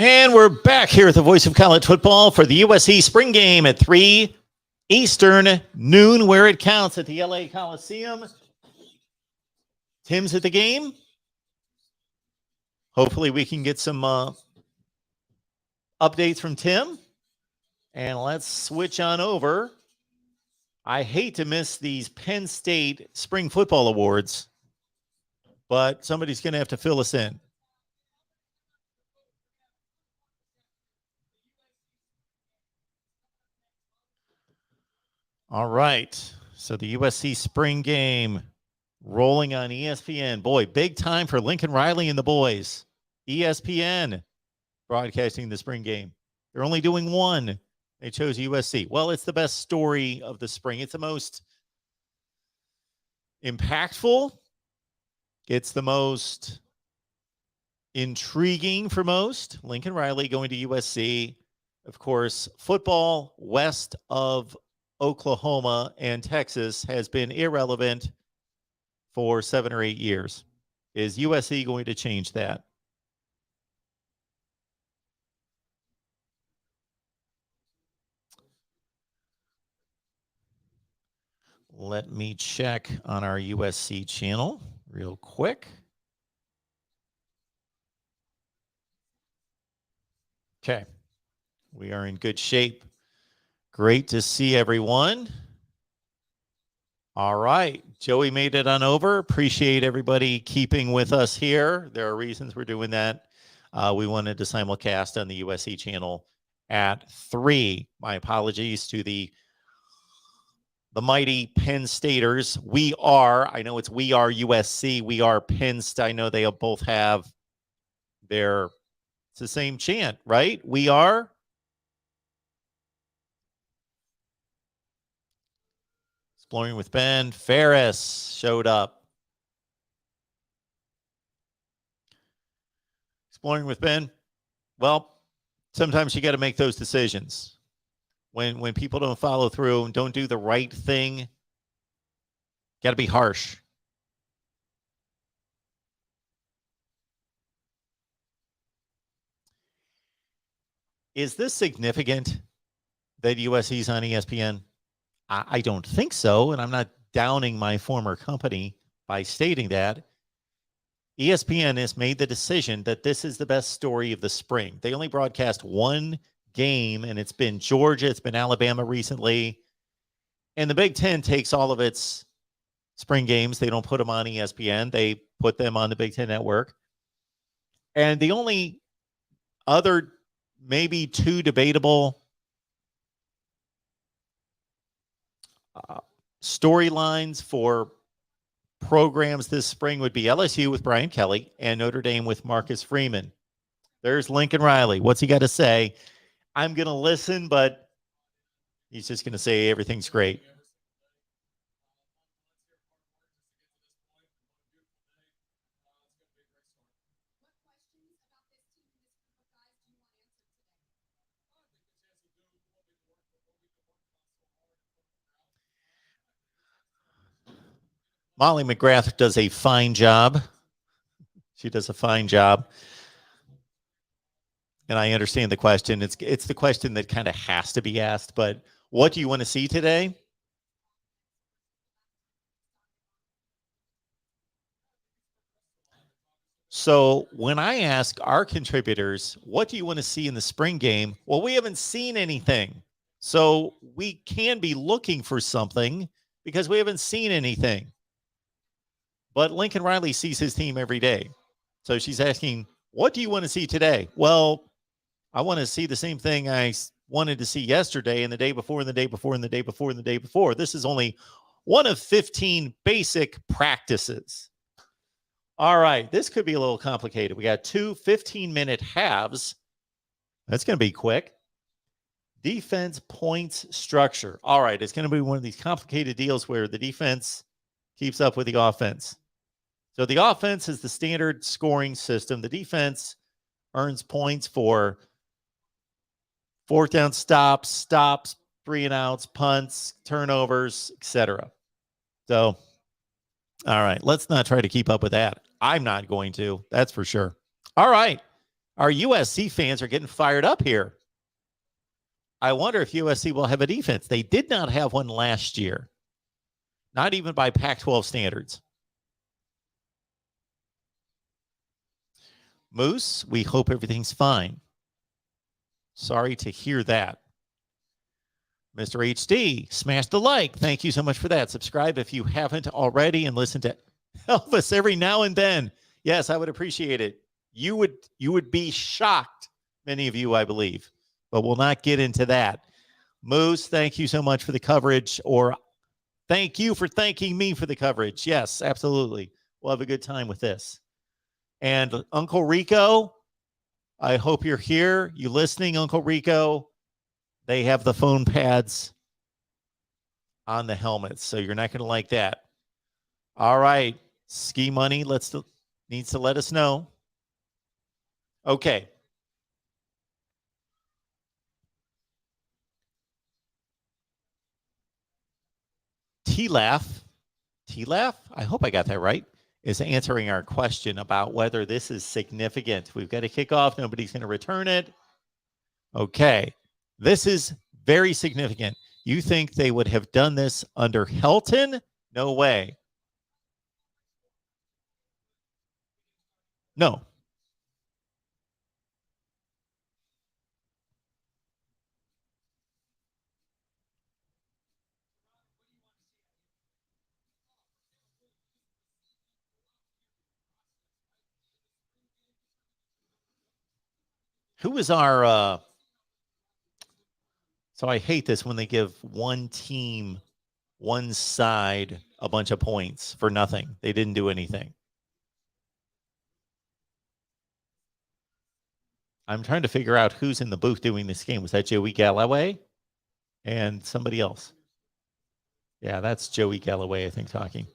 And we're back here at the Voice of College Football for the USC spring game at 3 Eastern, noon, where it counts at the LA Coliseum. Tim's at the game. Hopefully we can get some updates from Tim. And let's switch on over. I hate to miss these Penn State Spring Football Awards, but somebody's going to have to fill us in. All right, so the USC spring game rolling on ESPN. Boy, big time for Lincoln Riley and the boys. ESPN broadcasting the spring game. They're only doing one. They chose USC. Well, it's the best story of the spring. It's the most impactful. It's the most intriguing for most. Lincoln Riley going to USC. Of course, football west of Oklahoma and Texas has been irrelevant for 7 or 8 years. Is USC going to change that? Let me check on our USC channel real quick. Okay, we are in good shape. Great to see everyone. All right, Joey made it on over. Appreciate everybody keeping with us here. There are reasons we're doing that. We wanted to simulcast on the USC channel at 3. My apologies to the mighty Penn Staters. We are USC. We are Penn State. I know they both have it's the same chant, right? We are. Exploring with Ben. Ferris showed up. Exploring with Ben. Well, sometimes you got to make those decisions. When people don't follow through and don't do the right thing, got to be harsh. Is this significant that USC's on ESPN? I don't think so, and I'm not downing my former company by stating that. ESPN has made the decision that this is the best story of the spring. They only broadcast one game, and it's been Georgia, it's been Alabama recently, and the Big Ten takes all of its spring games. They don't put them on ESPN. They put them on the Big Ten Network. And the only other maybe 2 debatable storylines for programs this spring would be LSU with Brian Kelly and Notre Dame with Marcus Freeman. There's Lincoln Riley. What's he got to say? I'm going to listen, but he's just going to say everything's great. Molly McGrath does a fine job. She does a fine job. And I understand the question. It's the question that kind of has to be asked, but what do you want to see today? So when I ask our contributors, what do you want to see in the spring game? Well, we haven't seen anything. So we can be looking for something because we haven't seen anything. But Lincoln Riley sees his team every day. So she's asking, what do you want to see today? Well, I want to see the same thing I wanted to see yesterday and the day before and the day before and the day before and the day before. This is only one of 15 basic practices. All right, this could be a little complicated. We got 2 15-minute halves. That's going to be quick. Defense points structure. All right, it's going to be one of these complicated deals where the defense keeps up with the offense. So the offense is the standard scoring system. The defense earns points for 4th down stops, 3 and outs, punts, turnovers, etc. So, all right, let's not try to keep up with that. I'm not going to, that's for sure. All right, Our USC fans are getting fired up here. I wonder if USC will have a defense. They did not have one last year, not even by Pac-12 standards. Moose, we hope everything's fine. Sorry to hear that. Mr. HD, smash the like. Thank you so much for that. Subscribe if you haven't already and listen to Elvis every now and then. Yes, I would appreciate it. You would be shocked, many of you, I believe, but we'll not get into that. Moose, thank you so much for the coverage, or thank you for thanking me for the coverage. Yes, absolutely. We'll have a good time with this. And Uncle Rico, I hope you're here. You listening, Uncle Rico? They have the phone pads on the helmets, so you're not going to like that. All right, Ski Money needs to let us know. Okay. T-Laugh, I hope I got that right, is answering our question about whether this is significant. We've got to kick off. Nobody's going to return it. Okay. This is very significant. You think they would have done this under Helton? No way. No. Who is our so I hate this when they give one team, one side, a bunch of points for nothing. They didn't do anything. I'm trying to figure out who's in the booth doing this game. Was that Joey Galloway and somebody else? Yeah, that's Joey Galloway, I think, talking.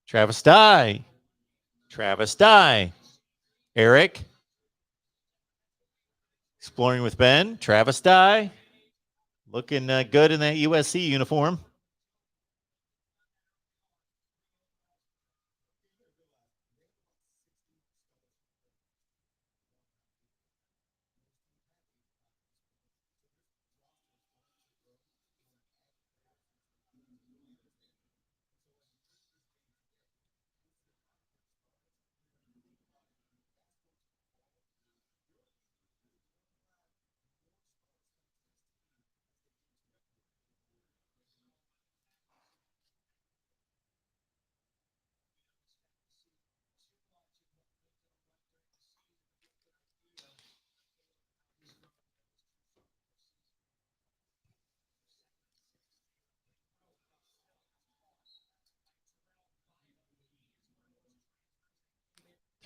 Travis Dye. Eric. Exploring with Ben. Travis Dye. Looking good in that USC uniform.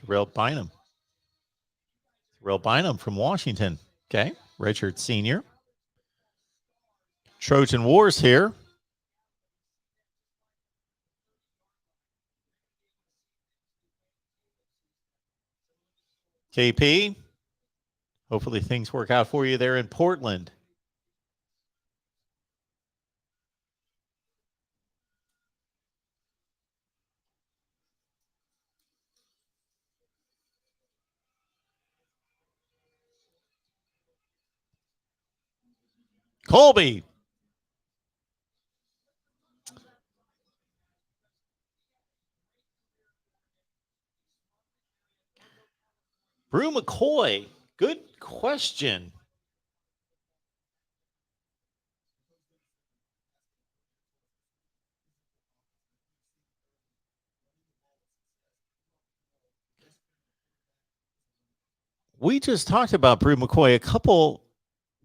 Terrell Bynum from Washington. Okay. Richard Sr. Trojan Wars here. KP. Hopefully things work out for you there in Portland. Colby. Brew McCoy. Good question. We just talked about Brew McCoy a couple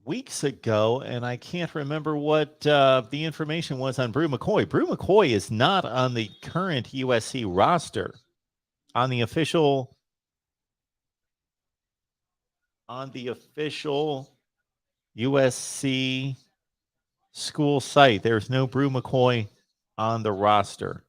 weeks ago, and I can't remember what the information was on Brew McCoy. Brew McCoy is not on the current USC roster. On the official USC school site, there's no Brew McCoy on the roster.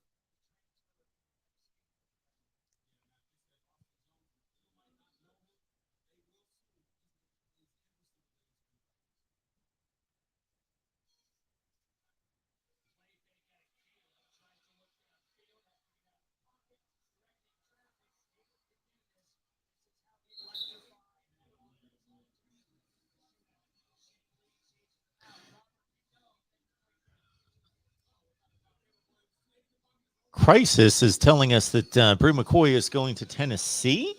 Crisis is telling us that Brew McCoy is going to Tennessee.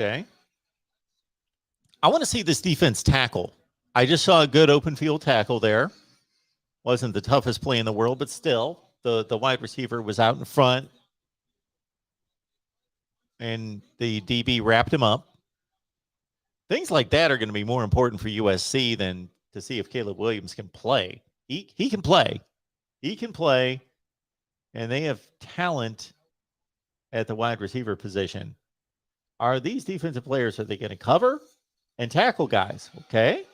Okay. I want to see this defense tackle. I just saw a good open field tackle there. Wasn't the toughest play in the world, but still, the wide receiver was out in front, and the DB wrapped him up. Things like that are going to be more important for USC than to see if Caleb Williams can play. He can play. He can play, and they have talent at the wide receiver position. Are these defensive players, are they going to cover and tackle guys? Okay.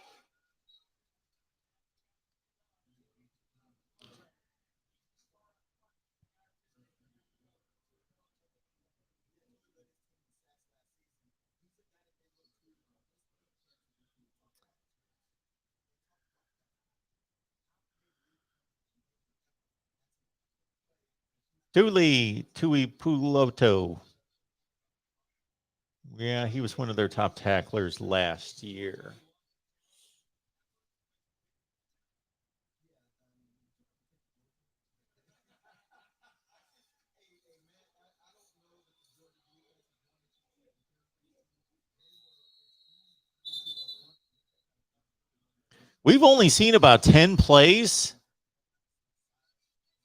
Tuli Puloto. Yeah, he was one of their top tacklers last year. We've only seen about 10 plays,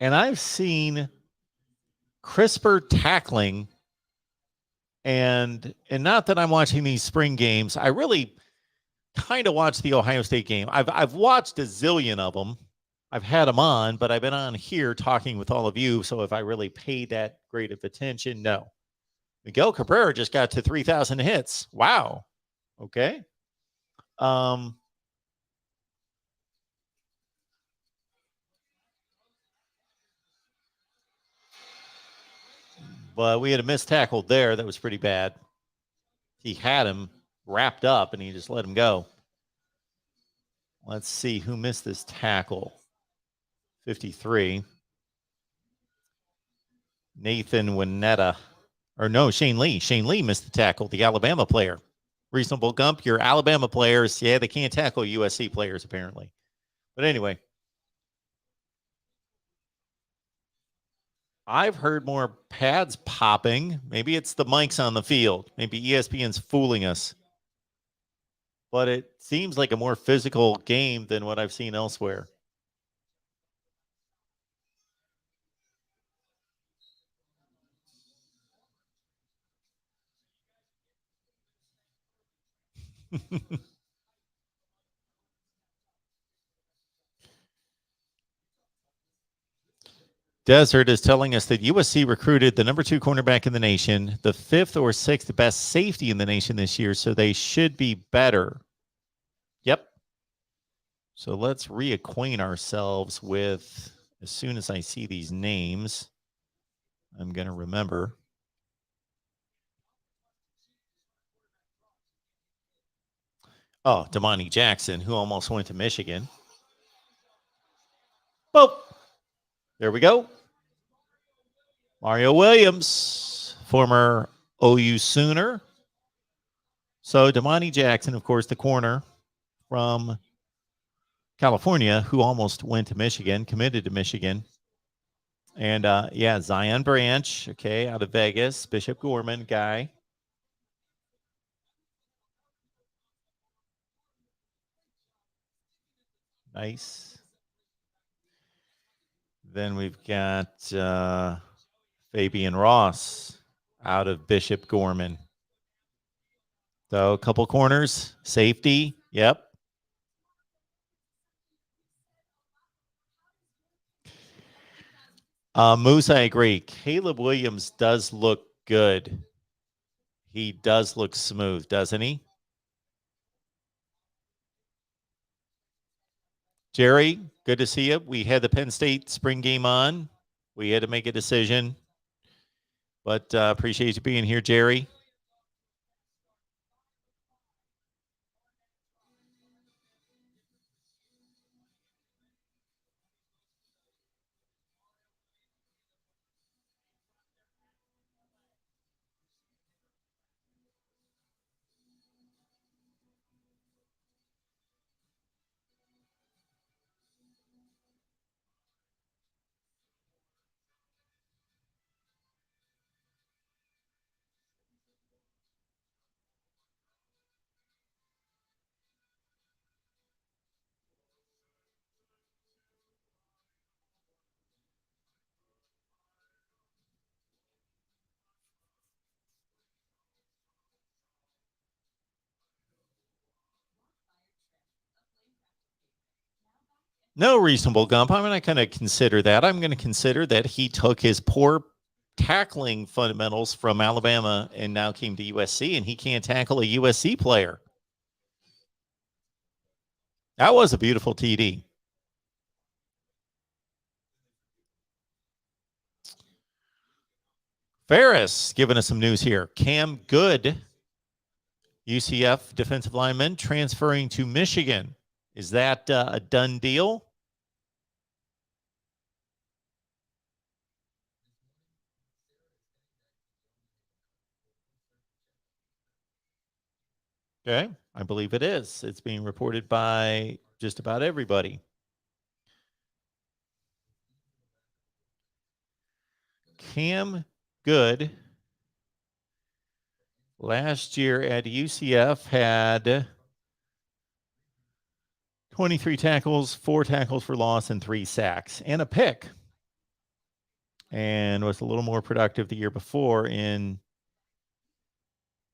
and I've seen crisper tackling. And not that I'm watching these spring games. I really kind of watched the Ohio State game. I've watched a zillion of them. I've had them on, but I've been on here talking with all of you. So if I really paid that great of attention, no. Miguel Cabrera just got to 3,000 hits. Wow. Okay. But we had a missed tackle there that was pretty bad. He had him wrapped up and he just let him go. Let's see who missed this tackle. 53. Nathan Winetta. Or no, Shane Lee. Shane Lee missed the tackle, the Alabama player. Reasonable Gump, your Alabama players, yeah, they can't tackle USC players apparently. But anyway, I've heard more pads popping. Maybe it's the mics on the field. Maybe ESPN's fooling us. But it seems like a more physical game than what I've seen elsewhere. Desert is telling us that USC recruited the number 2 cornerback in the nation, the 5th or 6th best safety in the nation this year, so they should be better. Yep. So let's reacquaint ourselves with, as soon as I see these names, I'm going to remember. Oh, Damani Jackson, who almost went to Michigan. Boop. There we go. Mario Williams, former OU Sooner. So Damani Jackson, of course, the corner from California, who almost went to Michigan, committed to Michigan. And yeah, Zion Branch, okay, out of Vegas, Bishop Gorman guy. Nice. Then we've got Fabian Ross out of Bishop Gorman. So a couple corners, safety, yep. Moose, I agree. Caleb Williams does look good. He does look smooth, doesn't he? Jerry, good to see you. We had the Penn State spring game on. We had to make a decision. But appreciate you being here, Jerry. No, reasonable Gump. I'm not going to consider that. I'm going to consider that he took his poor tackling fundamentals from Alabama and now came to USC, and he can't tackle a USC player. That was a beautiful TD. Ferris giving us some news here. Cam Good, UCF defensive lineman, transferring to Michigan. Is that a done deal? Okay, I believe it is. It's being reported by just about everybody. Cam Good last year at UCF had 23 tackles, 4 tackles for loss, and 3 sacks, and a pick. And was a little more productive the year before in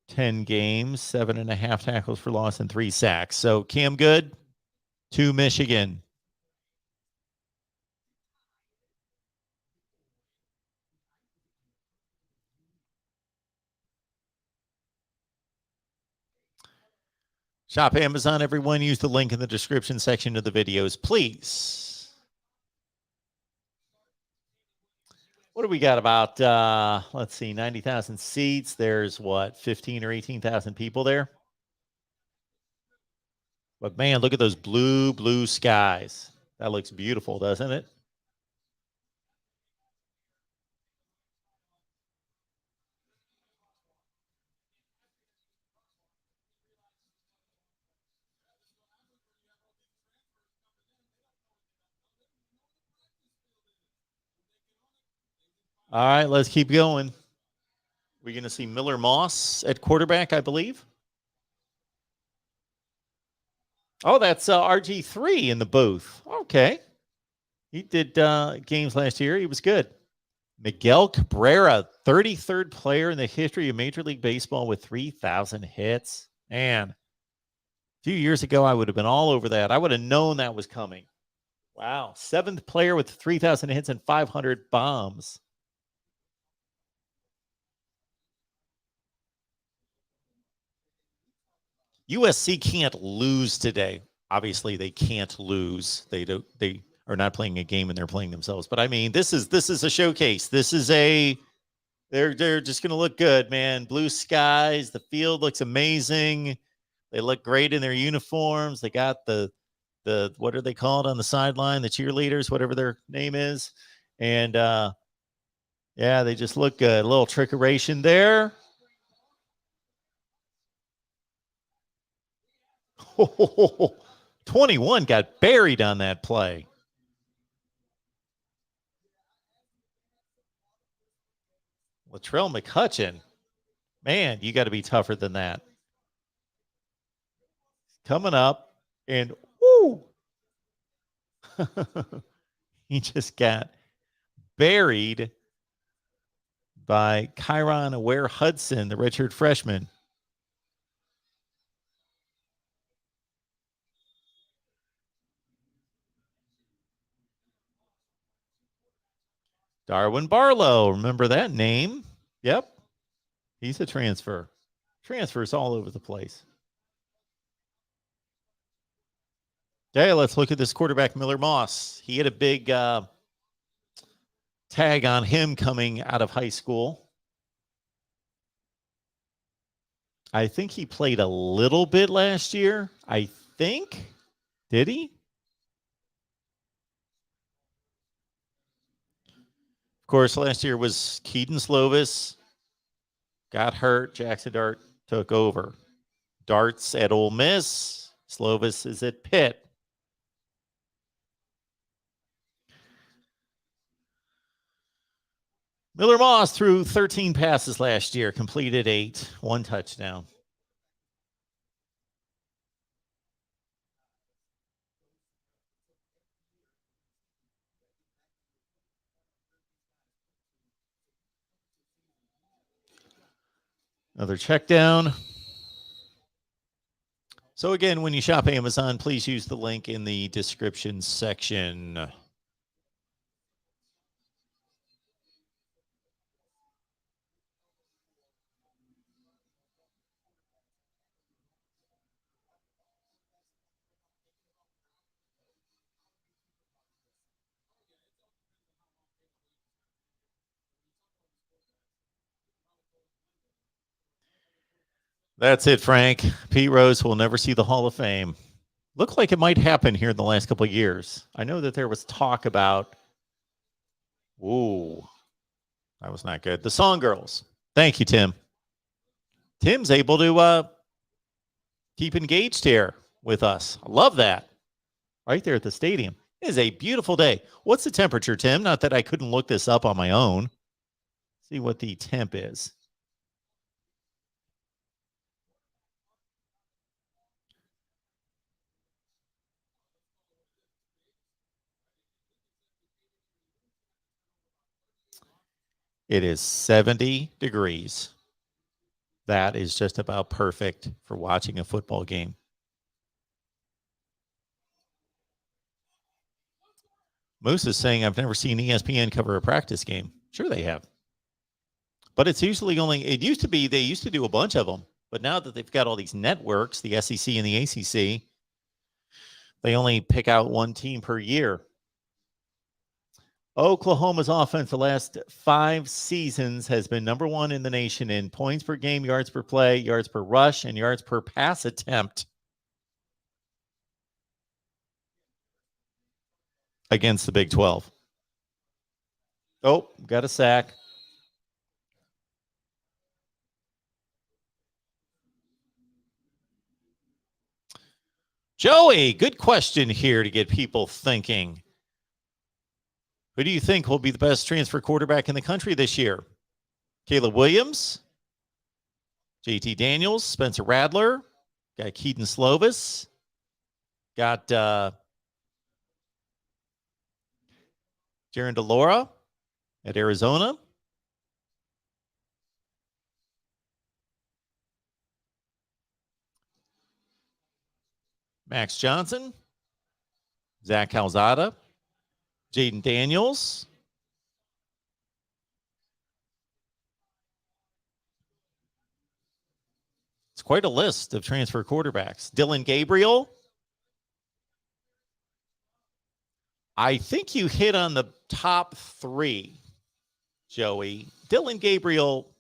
10 games, 7.5 tackles for loss, and 3 sacks. So Cam Good to Michigan. Shop Amazon, everyone. Use the link in the description section of the videos, please. What do we got about, let's see, 90,000 seats. There's what, 15 or 18,000 people there? But man, look at those blue skies. That looks beautiful, doesn't it? All right, let's keep going. We're going to see Miller Moss at quarterback, I believe. Oh, that's RG3 in the booth. Okay. He did games last year. He was good. Miguel Cabrera, 33rd player in the history of Major League Baseball with 3,000 hits. Man, a few years ago, I would have been all over that. I would have known that was coming. Wow. 7th player with 3,000 hits and 500 bombs. USC can't lose today. Obviously, they can't lose. They are not playing a game and they're playing themselves. But I mean, this is a showcase. This is they're just going to look good, man. Blue skies. The field looks amazing. They look great in their uniforms. They got the what are they called on the sideline? The cheerleaders, whatever their name is. And yeah, they just look good. A little trickeration there. 21 got buried on that play. Latrell McCutcheon. Man, you got to be tougher than that. Coming up, and woo! He just got buried by Kyron Ware Hudson, the redshirt freshman. Darwin Barlow, remember that name? Yep. He's a transfer. Transfers all over the place. Okay, let's look at this quarterback, Miller Moss. He had a big tag on him coming out of high school. I think he played a little bit last year. I think. Did he? Of course, last year was Keaton Slovis. Got hurt. Jackson Dart took over. Dart's at Ole Miss. Slovis is at Pitt. Miller Moss threw 13 passes last year, completed 8, 1 touchdown. Another check down. So again, when you shop Amazon, please use the link in the description section. That's it, Frank. Pete Rose will never see the Hall of Fame. Looked like it might happen here in the last couple of years. I know that there was talk about, ooh, that was not good. The Song Girls. Thank you, Tim. Tim's able to keep engaged here with us. I love that. Right there at the stadium. It is a beautiful day. What's the temperature, Tim? Not that I couldn't look this up on my own. See what the temp is. It is 70 degrees. That is just about perfect for watching a football game. Moose is saying, I've never seen ESPN cover a practice game. Sure they have. But it's usually only, it used to be, they used to do a bunch of them. But now that they've got all these networks, the SEC and the ACC, they only pick out one team per year. Oklahoma's offense the last 5 seasons has been number 1 in the nation in points per game, yards per play, yards per rush, and yards per pass attempt against the Big 12. Oh, got a sack. Joey, good question here to get people thinking. Who do you think will be the best transfer quarterback in the country this year? Caleb Williams, JT Daniels, Spencer Rattler, got Keaton Slovis, got Jaron DeLora at Arizona. Max Johnson, Zach Calzada, Jaden Daniels. It's quite a list of transfer quarterbacks. Dylan Gabriel. I think you hit on the top 3, Joey. Dylan Gabriel,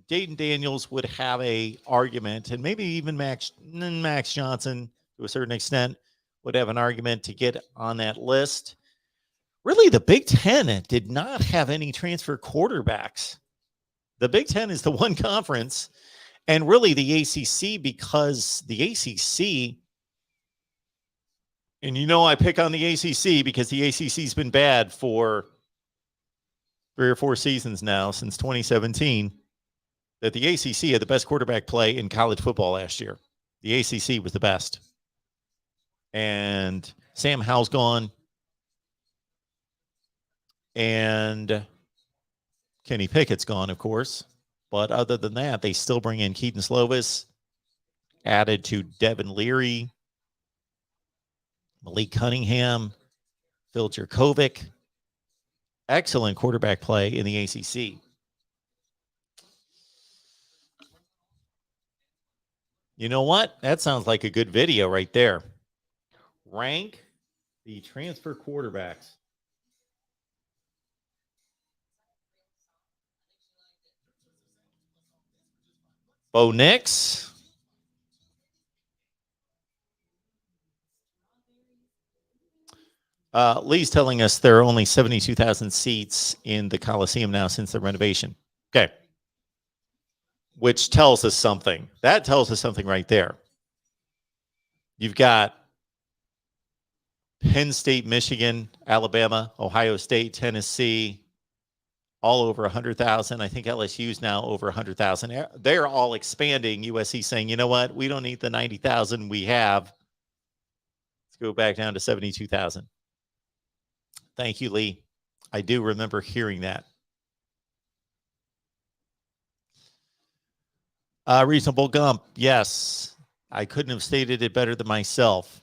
Jaden Daniels would have a argument, and maybe even Max Johnson to a certain extent would have an argument to get on that list. Really, the Big Ten did not have any transfer quarterbacks. The Big Ten is the one conference, and really the ACC, because the ACC, and you know I pick on the ACC because the ACC's been bad for 3 or 4 seasons now, since 2017, that the ACC had the best quarterback play in college football last year. The ACC was the best. And Sam Howell's gone. And Kenny Pickett's gone, of course. But other than that, they still bring in Keaton Slovis, added to Devin Leary, Malik Cunningham, Phil Jerkovic. Excellent quarterback play in the ACC. You know what? That sounds like a good video right there. Rank the transfer quarterbacks. Bo Nix. Lee's telling us there are only 72,000 seats in the Coliseum now since the renovation. Okay. Which tells us something. That tells us something right there. You've got Penn State, Michigan, Alabama, Ohio State, Tennessee, all over 100,000. I think LSU's now over 100,000. They're all expanding. USC saying, you know what? We don't need the 90,000 we have. Let's go back down to 72,000. Thank you, Lee. I do remember hearing that. Reasonable Gump, yes. I couldn't have stated it better than myself.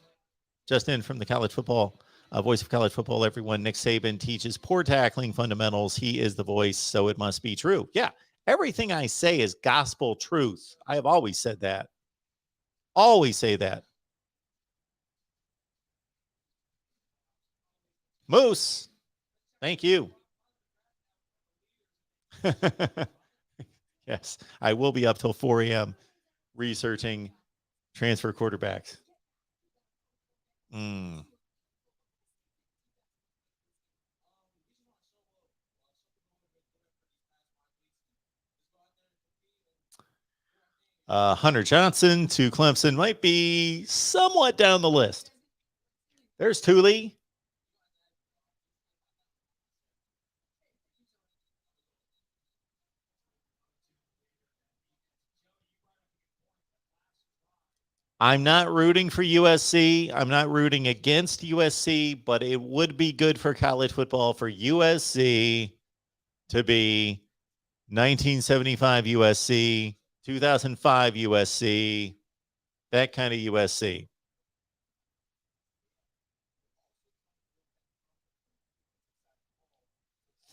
Just in from the college football, voice of college football, everyone. Nick Saban teaches poor tackling fundamentals. He is the voice, so it must be true. Yeah, everything I say is gospel truth. I have always said that. Always say that. Moose, thank you. Yes, I will be up till 4 a.m. researching transfer quarterbacks. 100 Johnson to Clemson might be somewhat down the list. There's Thule. I'm not rooting for USC. I'm not rooting against USC, but it would be good for college football for USC to be 1975 USC, 2005 USC, that kind of USC.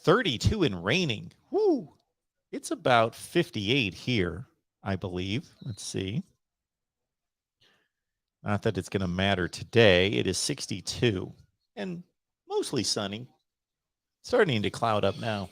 32 and raining. Woo. It's about 58 here, I believe. Let's see. Not that it's going to matter today. It is 62 and mostly sunny. Starting to cloud up now.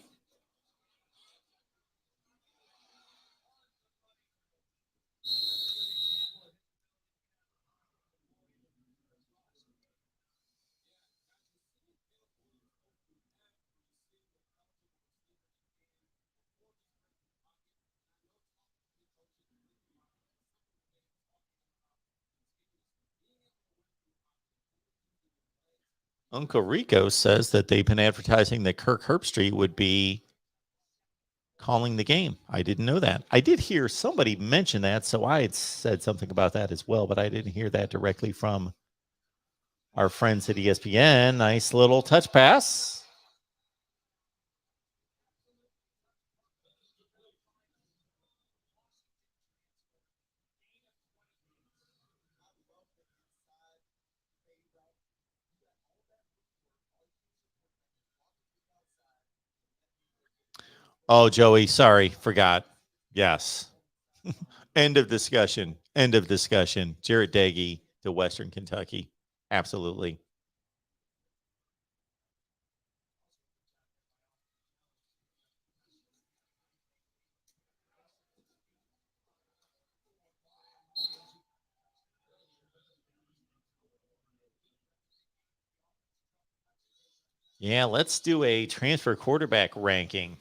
Uncle Rico says that they've been advertising that Kirk Herbstreit would be calling the game. I didn't know that. I did hear somebody mention that, so I had said something about that as well, but I didn't hear that directly from our friends at ESPN. Nice little touch pass. Oh, Joey, sorry, forgot. Yes. End of discussion. End of discussion. Jarrett Daggy to Western Kentucky. Absolutely. Yeah, let's do a transfer quarterback ranking.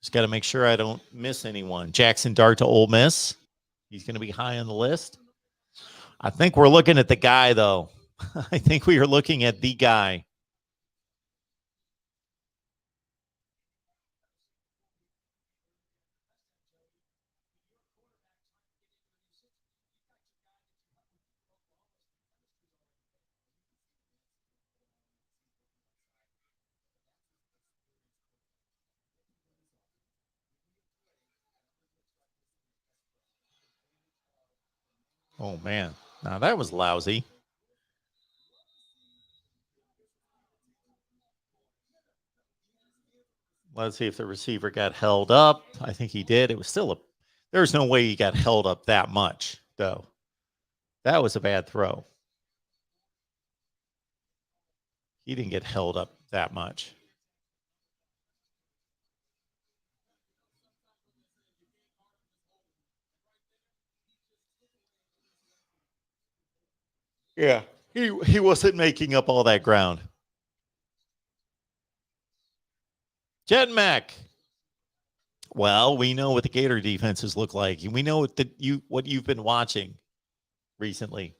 Just got to make sure I don't miss anyone. Jackson Dart to Ole Miss. He's going to be high on the list. I think we're looking at the guy, though. I think we are looking at the guy. Oh, man. Now, that was lousy. Let's see if the receiver got held up. I think he did. It was still there's no way he got held up that much, though. That was a bad throw. He didn't get held up that much. Yeah. He wasn't making up all that ground. Jet Mac. Well, we know what the Gator defenses look like. We know what you've been watching recently.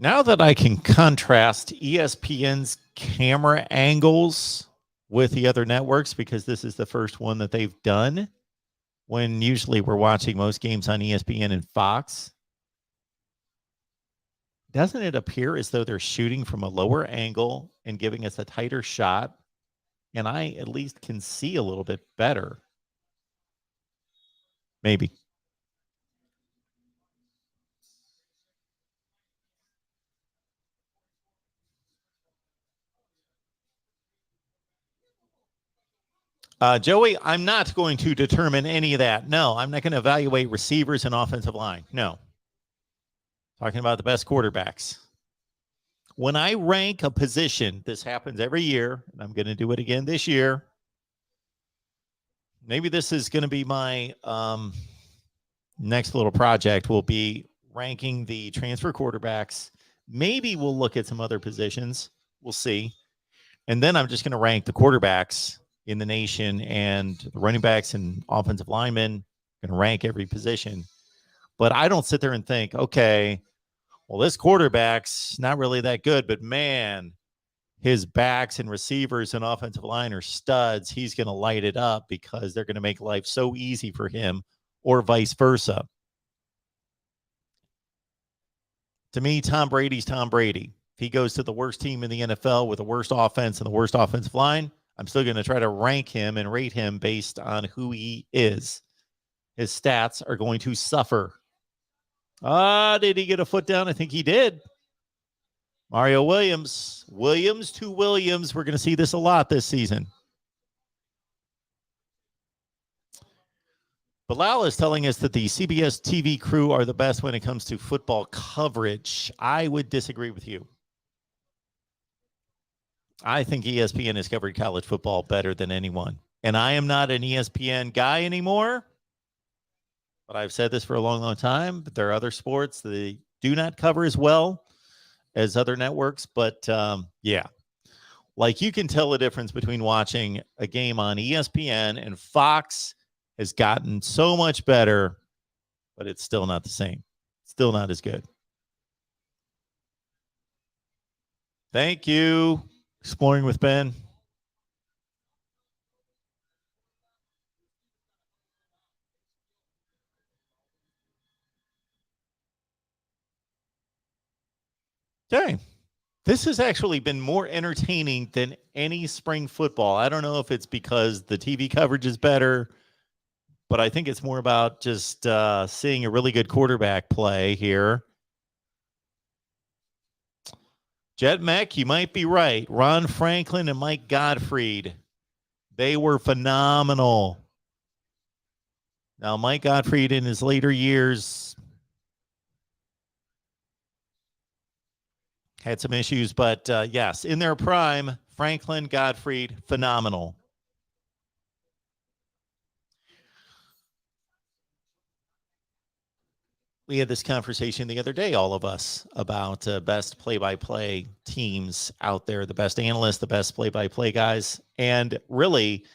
Now that I can contrast ESPN's camera angles with the other networks, because this is the first one that they've done, when usually we're watching most games on ESPN and Fox, doesn't it appear as though they're shooting from a lower angle and giving us a tighter shot? And I at least can see a little bit better. Maybe. Joey, I'm not going to determine any of that. No, I'm not going to evaluate receivers and offensive line. No. Talking about the best quarterbacks. When I rank a position, this happens every year, and I'm going to do it again this year. Maybe this is going to be my next little project, will be ranking the transfer quarterbacks. Maybe we'll look at some other positions. We'll see. And then I'm just going to rank the quarterbacks in the nation and the running backs and offensive linemen. I'm going to rank every position. But I don't sit there and think, okay, well, this quarterback's not really that good, but man, his backs and receivers and offensive line are studs. He's going to light it up because they're going to make life so easy for him, or vice versa. To me, Tom Brady's Tom Brady. If he goes to the worst team in the NFL with the worst offense and the worst offensive line, I'm still going to try to rank him and rate him based on who he is. His stats are going to suffer. Did he get a foot down? I think he did. Mario Williams. Williams to Williams. We're going to see this a lot this season. Bilal is telling us that the CBS TV crew are the best when it comes to football coverage. I would disagree with you. I think ESPN has covered college football better than anyone. And I am not an ESPN guy anymore. But I've said this for a long, long time. But there are other sports that they do not cover as well as other networks. But yeah, like you can tell the difference between watching a game on ESPN and Fox has gotten so much better, but it's still not the same. Still not as good. Thank you. Exploring with Ben. Okay. This has actually been more entertaining than any spring football. I don't know if it's because the TV coverage is better, but I think it's more about just seeing a really good quarterback play here. Jet Mech, you might be right. Ron Franklin and Mike Gottfried, they were phenomenal. Now, Mike Gottfried in his later years had some issues, but yes, in their prime, Franklin, Gottfried, phenomenal. We had this conversation the other day, all of us, about best play-by-play teams out there, the best analysts, the best play-by-play guys. And really,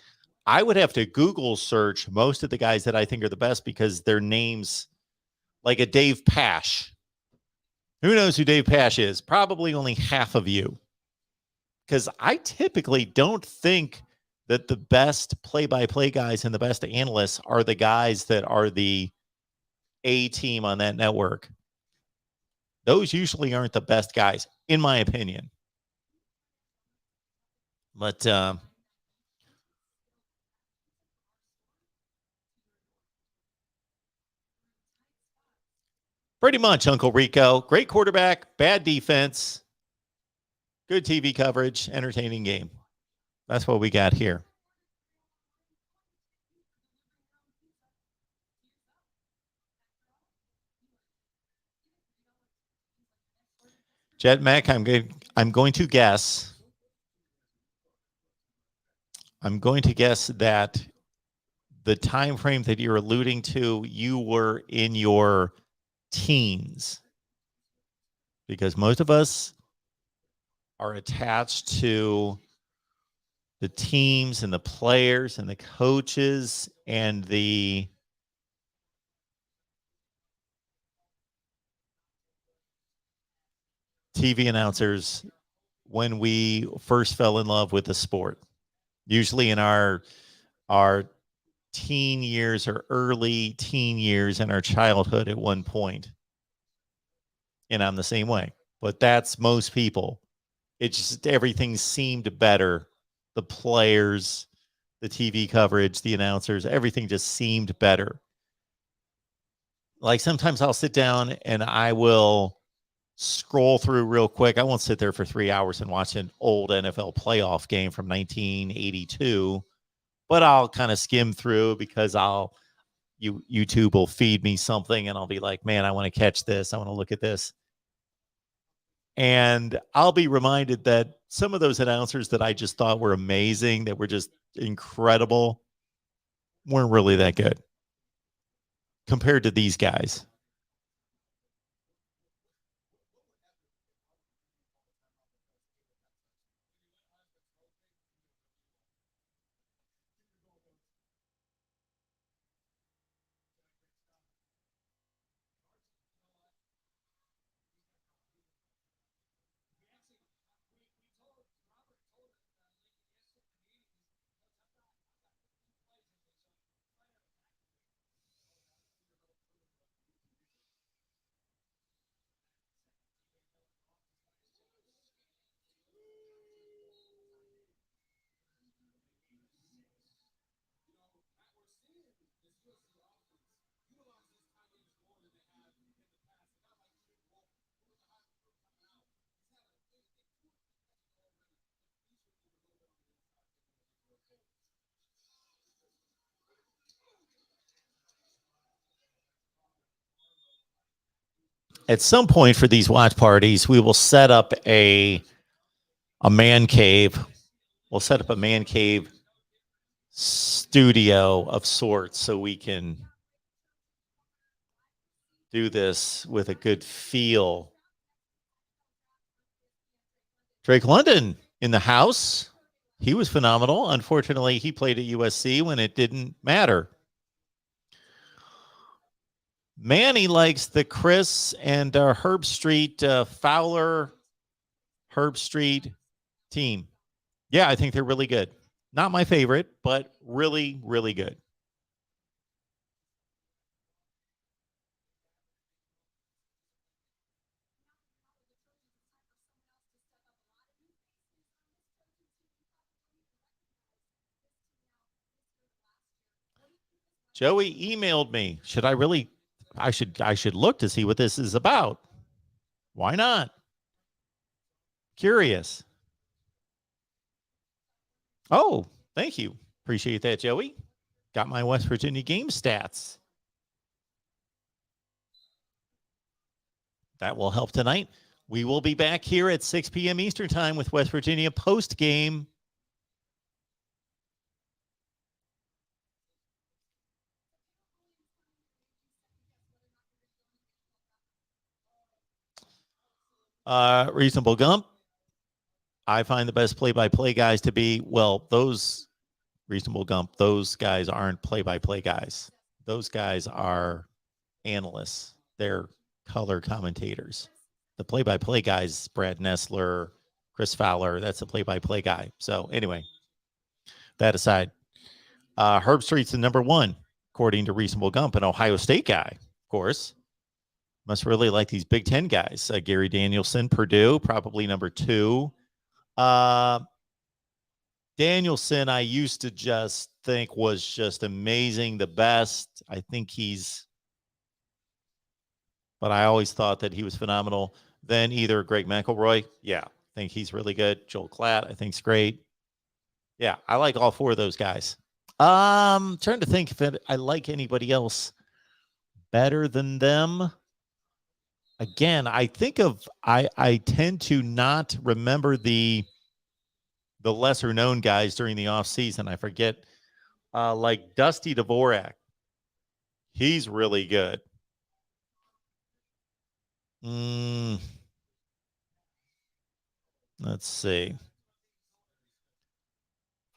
I would have to Google search most of the guys that I think are the best because their names, like a Dave Pasch. Who knows who Dave Pasch is? Probably only half of you. Because I typically don't think that the best play-by-play guys and the best analysts are the guys that are the A team on that network. Those usually aren't the best guys, in my opinion. But pretty much, Uncle Rico. Great quarterback, bad defense, good TV coverage, entertaining game. That's what we got here. Jet Mac, I'm going to guess. I'm going to guess that the time frame that you're alluding to, you were in your teens, because most of us are attached to the teams and the players and the coaches and the TV announcers when we first fell in love with the sport. Usually in our teen years or early teen years in our childhood at one point. And I'm the same way. But that's most people. It just everything seemed better. The players, the TV coverage, the announcers, everything just seemed better. Like sometimes I'll sit down and I will scroll through real quick. I won't sit there for 3 hours and watch an old NFL playoff game from 1982, but I'll kind of skim through because YouTube will feed me something and I'll be like, man, I want to catch this. I want to look at this. And I'll be reminded that some of those announcers that I just thought were amazing, that were just incredible, weren't really that good compared to these guys. At some point for these watch parties, we will set up a man cave. We'll set up a man cave studio of sorts so we can do this with a good feel. Drake London in the house. He was phenomenal. Unfortunately, he played at USC when it didn't matter. Manny likes the Chris and Herb Street Fowler Herb Street team. Yeah, I think they're really good. Not my favorite, but really, really good. Joey emailed me. Should I really? I should look to see what this is about. Why not? Curious. Oh, thank you. Appreciate that, Joey. Got my West Virginia game stats. That will help tonight. We will be back here at 6 p.m. Eastern time with West Virginia post game. Reasonable Gump. I find the best play-by-play guys to be, well, those Reasonable Gump, those guys aren't play-by-play guys. Those guys are analysts. They're color commentators. The play-by-play guys, Brad Nessler, Chris Fowler, that's a play-by-play guy. So anyway, that aside, Herb Street's the number one, according to Reasonable Gump, an Ohio State guy, of course. Must really like these Big Ten guys. Gary Danielson, Purdue, probably number two. Danielson, I used to just think was just amazing, the best. I think but I always thought that he was phenomenal. Then either Greg McElroy, yeah, I think he's really good. Joel Klatt, I think's great. Yeah, I like all four of those guys. Trying to think if I like anybody else better than them. Again, I tend to not remember the lesser known guys during the off season. I forget, like Dusty Dvorak. He's really good. Let's see.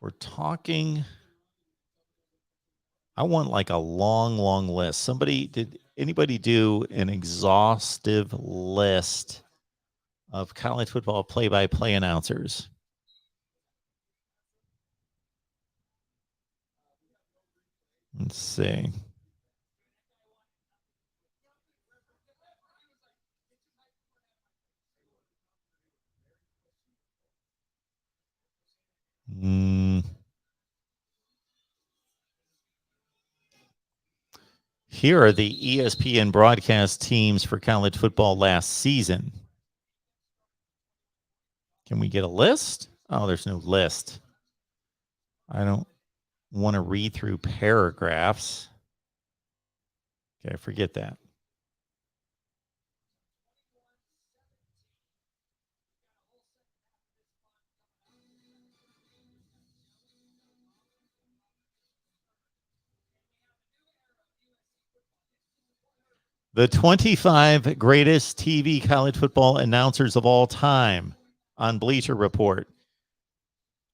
We're talking. I want like a long list. Did anybody do an exhaustive list of college football play-by-play announcers. Let's see. Here are the ESPN broadcast teams for college football last season. Can we get a list? Oh, there's no list. I don't want to read through paragraphs. Okay, forget that. The 25 greatest TV college football announcers of all time on Bleacher Report.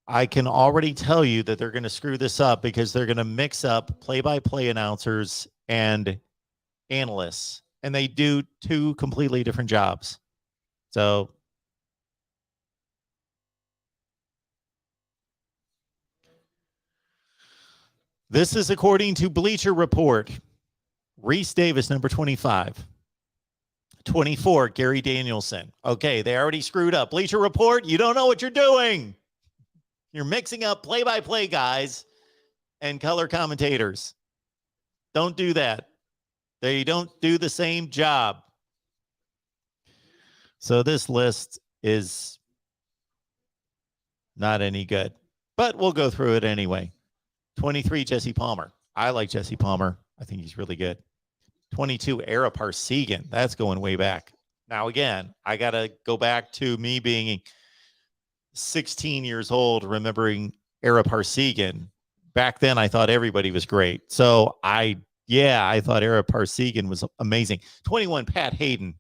I can already tell you that they're going to screw this up because they're going to mix up play-by-play announcers and analysts, and they do two completely different jobs. So this is according to Bleacher Report. Reese Davis, number 25. 24, Gary Danielson. Okay, they already screwed up. Bleacher Report, you don't know what you're doing. You're mixing up play-by-play guys and color commentators. Don't do that. They don't do the same job. So this list is not any good, but we'll go through it anyway. 23, Jesse Palmer. I like Jesse Palmer. I think he's really good. 22, Ara Parsegan. That's going way back. Now, again, I got to go back to me being 16 years old, remembering Ara Parsegan. Back then, I thought everybody was great. So, I thought Ara Parsegan was amazing. 21, Pat Hayden.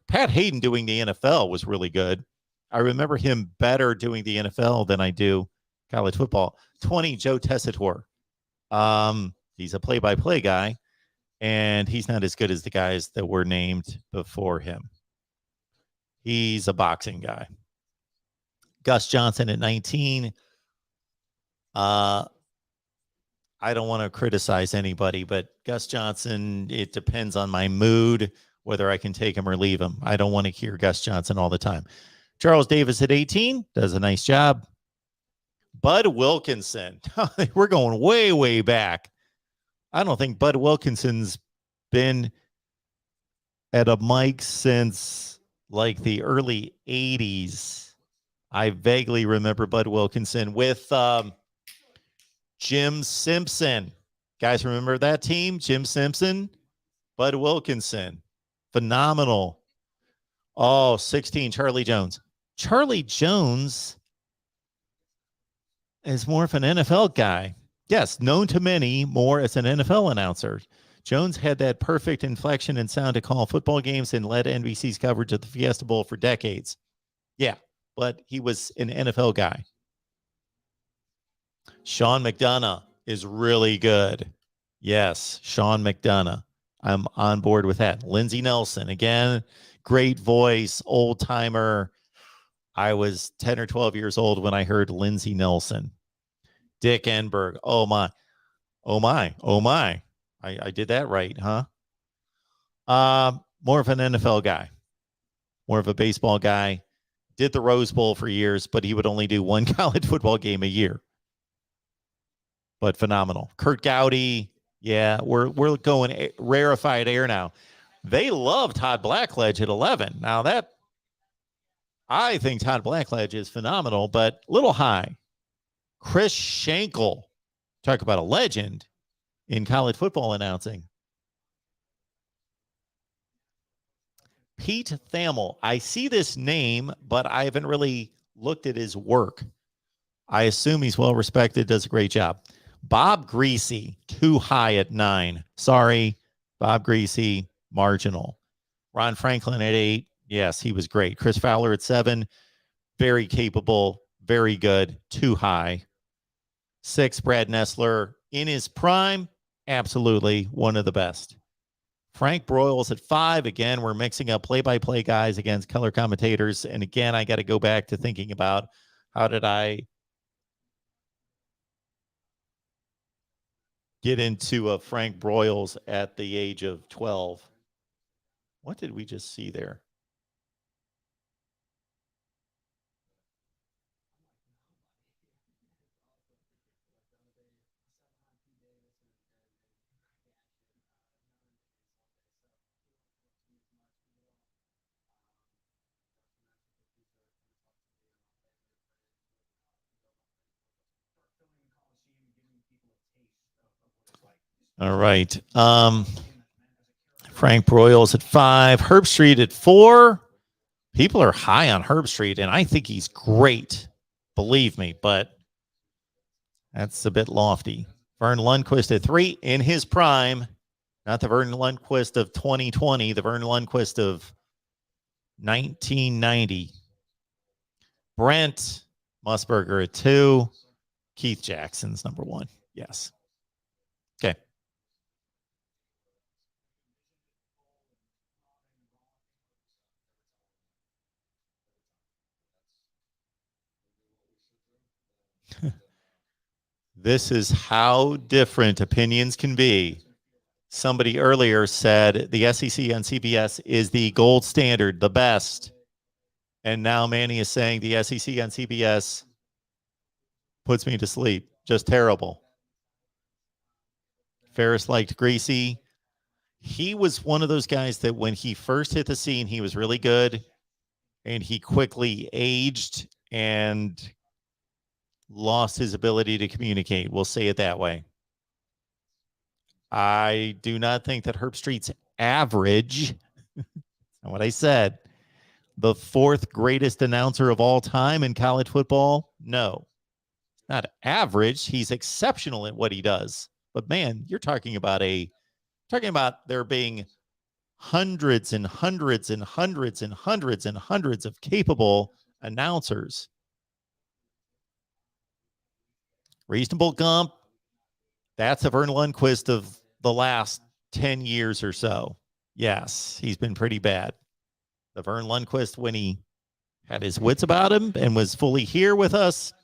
Pat Hayden doing the NFL was really good. I remember him better doing the NFL than I do college football. 20, Joe Tessitore. He's a play-by-play guy, and he's not as good as the guys that were named before him. He's a boxing guy. Gus Johnson at 19. I don't want to criticize anybody, but Gus Johnson, it depends on my mood, whether I can take him or leave him. I don't want to hear Gus Johnson all the time. Charles Davis at 18 does a nice job. Bud Wilkinson. We're going way, way back. I don't think Bud Wilkinson's been at a mic since like the early 80s. I vaguely remember Bud Wilkinson with Jim Simpson. Guys, remember that team? Jim Simpson, Bud Wilkinson. Phenomenal. Oh, 16, Charlie Jones. Charlie Jones is more of an NFL guy. Yes, known to many more as an NFL announcer. Jones had that perfect inflection and sound to call football games and led NBC's coverage of the Fiesta Bowl for decades. Yeah, but he was an NFL guy. Sean McDonough is really good. Yes, Sean McDonough. I'm on board with that. Lindsey Nelson, again, great voice, old timer. I was 10 or 12 years old when I heard Lindsey Nelson. Dick Enberg. Oh, my. Oh, my. Oh, my. I did that right, huh? More of an NFL guy. More of a baseball guy. Did the Rose Bowl for years, but he would only do one college football game a year. But phenomenal. Kurt Gowdy. Yeah, we're going rarefied air now. They love Todd Blackledge at 11. Now that I think Todd Blackledge is phenomenal, but a little high. Chris Schenkel, talk about a legend in college football announcing. Pete Thamel. I see this name, but I haven't really looked at his work. I assume he's well respected, does a great job. Bob Greasy, too high at 9. Sorry, Bob Greasy, marginal. Ron Franklin at 8. Yes, he was great. Chris Fowler at 7. Very capable, very good, too high. 6, Brad Nessler in his prime, absolutely one of the best. Frank Broyles at 5. Again, we're mixing up play-by-play guys against color commentators. And again, I got to go back to thinking about how did I get into a Frank Broyles at the age of 12. What did we just see there? All right. Frank Broyles at 5. Herbstreit at 4. People are high on Herbstreit, and I think he's great. Believe me, but that's a bit lofty. Vern Lundquist at 3 in his prime. Not the Vern Lundquist of 2020, the Vern Lundquist of 1990. Brent Musburger at 2. Keith Jackson's number 1. Yes. Okay. This is how different opinions can be. Somebody earlier said the SEC on CBS is the gold standard, the best. And now Manny is saying the SEC on CBS puts me to sleep. Just terrible. Ferris liked Greasy. He was one of those guys that when he first hit the scene, he was really good. And he quickly aged and lost his ability to communicate. We'll say it that way. I do not think that Herbstreit's average, that's not what I said, the 4th greatest announcer of all time in college football. No, not average. He's exceptional at what he does. But man, you're talking about there being hundreds and hundreds and hundreds and hundreds and hundreds of capable announcers. Reasonable Gump, that's a Vern Lundquist of the last 10 years or so. Yes, he's been pretty bad. The Vern Lundquist when he had his wits about him and was fully here with us.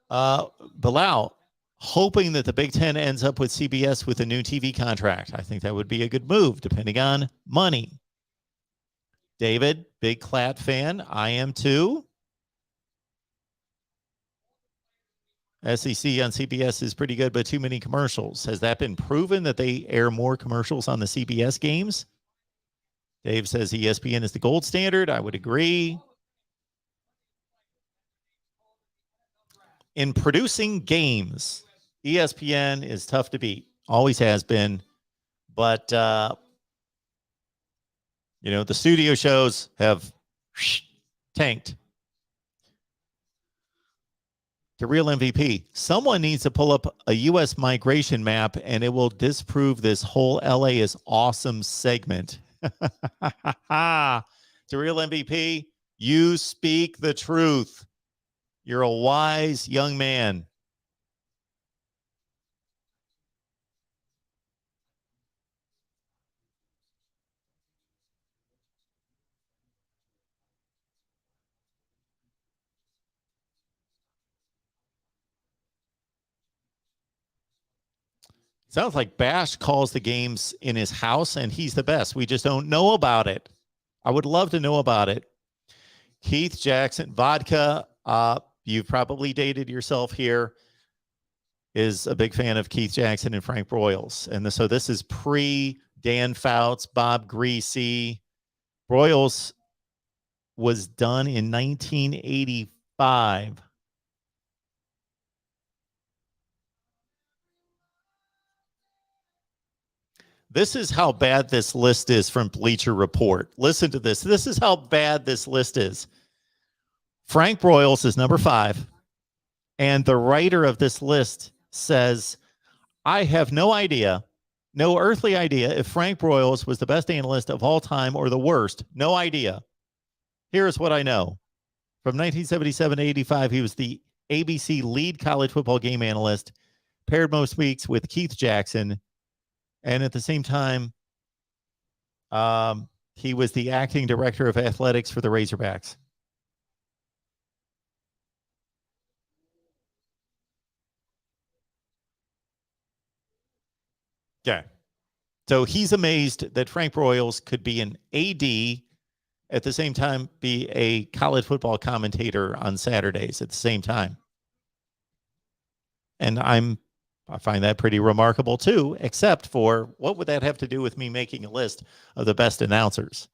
Bilal, hoping that the Big Ten ends up with CBS with a new TV contract. I think that would be a good move, depending on money. David, big Klatt fan. I am too. SEC on CBS is pretty good, but too many commercials. Has that been proven that they air more commercials on the CBS games? Dave says ESPN is the gold standard. I would agree. In producing games, ESPN is tough to beat. Always has been. But, the studio shows have tanked. The real MVP. Someone needs to pull up a U.S. migration map, and it will disprove this whole LA is awesome segment. The real MVP, you speak the truth. You're a wise young man. Sounds like Bash calls the games in his house, and he's the best. We just don't know about it. I would love to know about it. Keith Jackson, vodka. You've probably dated yourself here. Is a big fan of Keith Jackson and Frank Broyles. And so this is pre-Dan Fouts, Bob Greasy. Broyles was done in 1985. This is how bad this list is from Bleacher Report. Listen to this. This is how bad this list is. Frank Broyles is number 5. And the writer of this list says, I have no idea, no earthly idea if Frank Broyles was the best analyst of all time or the worst. No idea. Here's what I know. From 1977 to 85, he was the ABC lead college football game analyst, paired most weeks with Keith Jackson. And at the same time, he was the acting director of athletics for the Razorbacks. Yeah. So he's amazed that Frank Broyles could be an AD at the same time be a college football commentator on Saturdays at the same time. And I find that pretty remarkable too, except for what would that have to do with me making a list of the best announcers?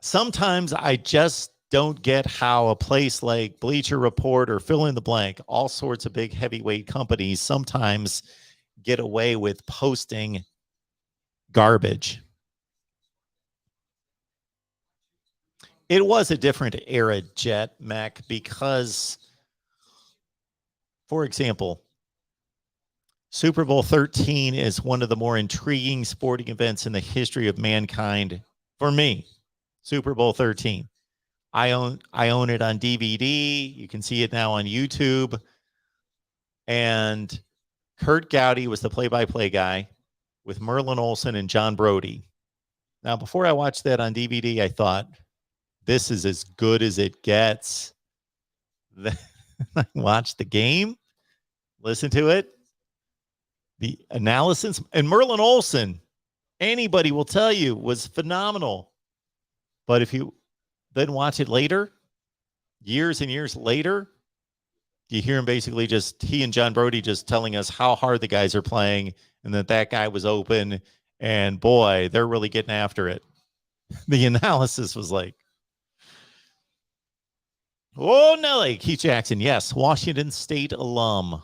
Sometimes I just don't get how a place like Bleacher Report or fill in the blank, all sorts of big heavyweight companies sometimes get away with posting garbage. It was a different era, Jet Mac, because, for example, Super Bowl 13 is one of the more intriguing sporting events in the history of mankind for me. Super Bowl 13. I own it on DVD. You can see it now on YouTube. And Kurt Gowdy was the play-by-play guy with Merlin Olsen and John Brody. Now, before I watched that on DVD, I thought, this is as good as it gets. I watched the game, listen to it, the analysis, and Merlin Olsen, anybody will tell you, was phenomenal. But if you then watch it later, years and years later, you hear him basically just, he and John Brody just telling us how hard the guys are playing and that guy was open. And boy, they're really getting after it. The analysis was like, oh, Nelly, Keith Jackson. Yes. Washington State alum.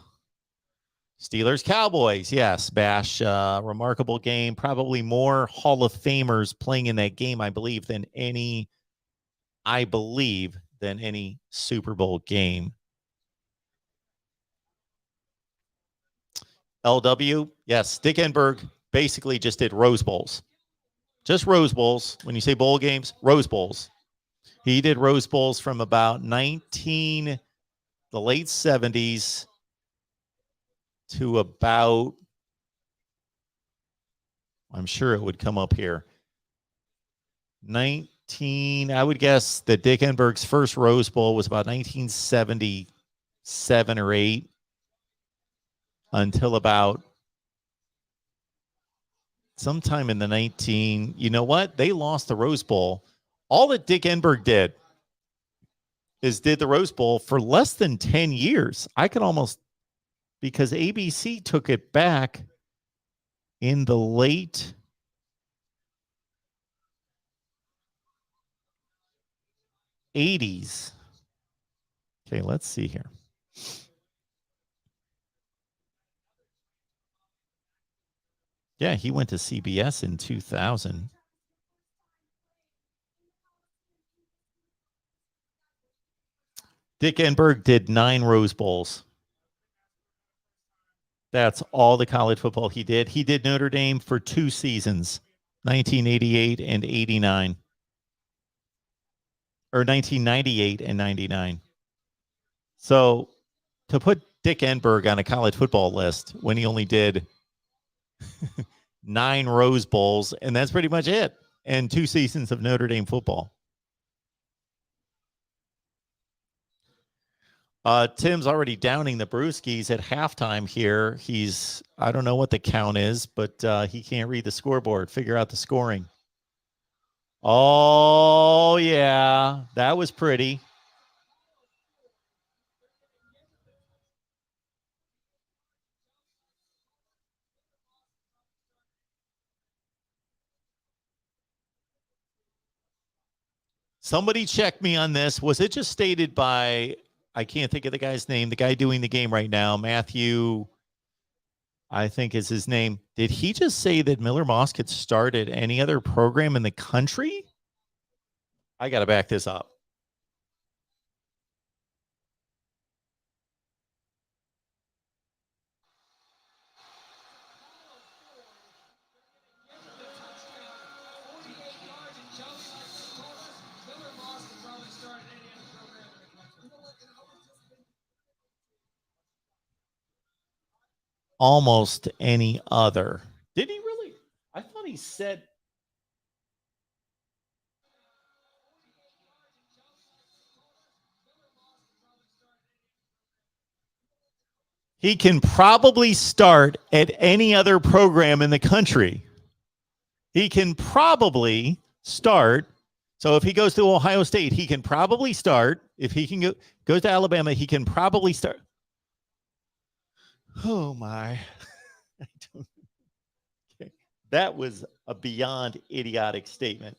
Steelers, Cowboys. Yes. Bash, remarkable game. Probably more Hall of Famers playing in that game, I believe, than any Super Bowl game. LW. Yes. Dick Enberg basically just did Rose Bowls. Just Rose Bowls. When you say bowl games, Rose Bowls. He did Rose Bowls from about the late 70s to about, I'm sure it would come up here, I would guess that Dick Enberg's first Rose Bowl was about 1977 or 8 until about sometime in the you know what? They lost the Rose Bowl. All that Dick Enberg did the Rose Bowl for less than 10 years. I could almost, because ABC took it back in the late 80s. Okay, let's see here. Yeah, he went to CBS in 2000. Dick Enberg did 9 Rose Bowls. That's all the college football he did. He did Notre Dame for 2 seasons, 1988 and 89. Or 1998 and 99. So to put Dick Enberg on a college football list when he only did 9 Rose Bowls, and that's pretty much it, and 2 seasons of Notre Dame football. Tim's already downing the brewskis at halftime here. I don't know what the count is, but he can't read the scoreboard, figure out the scoring. Oh, yeah, that was pretty. Somebody check me on this. Was it just stated by, I can't think of the guy's name, the guy doing the game right now, Matthew, I think is his name. Did he just say that Miller Moss could start at any other program in the country? I got to back this up. almost any other. Did he really? I thought he said. He can probably start at any other program in the country. He can probably start. So if he goes to Ohio State, he can probably start. If he can goes to Alabama, he can probably start. Oh my. Okay. That was a beyond idiotic statement.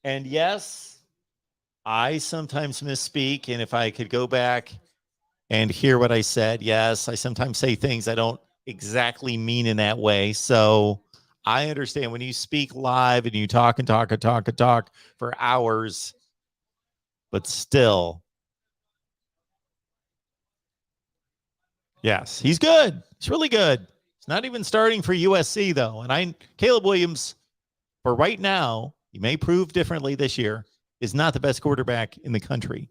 And yes, I sometimes misspeak. And if I could go back and hear what I said, yes, I sometimes say things I don't exactly mean in that way. So I understand when you speak live and you talk and talk and talk and talk for hours, but still. Yes, he's good. He's really good. He's not even starting for USC, though. And Caleb Williams, for right now, he may prove differently this year, is not the best quarterback in the country.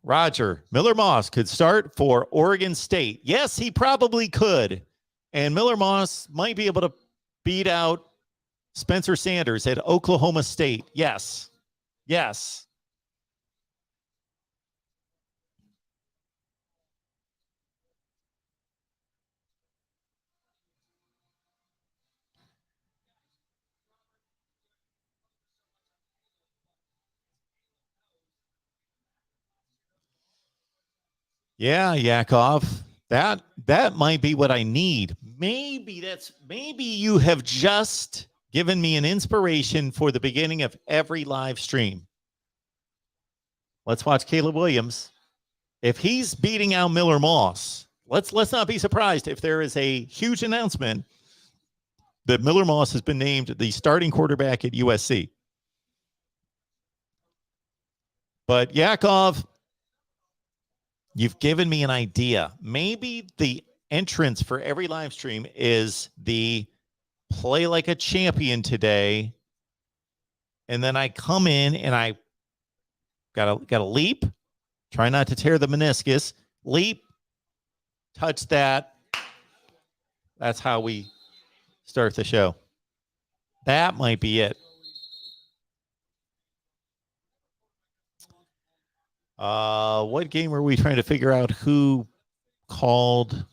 Roger, Miller Moss could start for Oregon State. Yes, he probably could. And Miller Moss might be able to beat out Spencer Sanders at Oklahoma State. Yes. Yes. Yeah, Yakov. That might be what I need. Maybe you have just given me an inspiration for the beginning of every live stream. Let's watch Caleb Williams. If he's beating out Miller Moss, let's not be surprised if there is a huge announcement that Miller Moss has been named the starting quarterback at USC. But Yakov, you've given me an idea. Maybe the entrance for every live stream is the play like a champion today. And then I come in and I gotta leap, try not to tear the meniscus, leap, touch that. That's how we start the show. That might be it. What game were we trying to figure out who called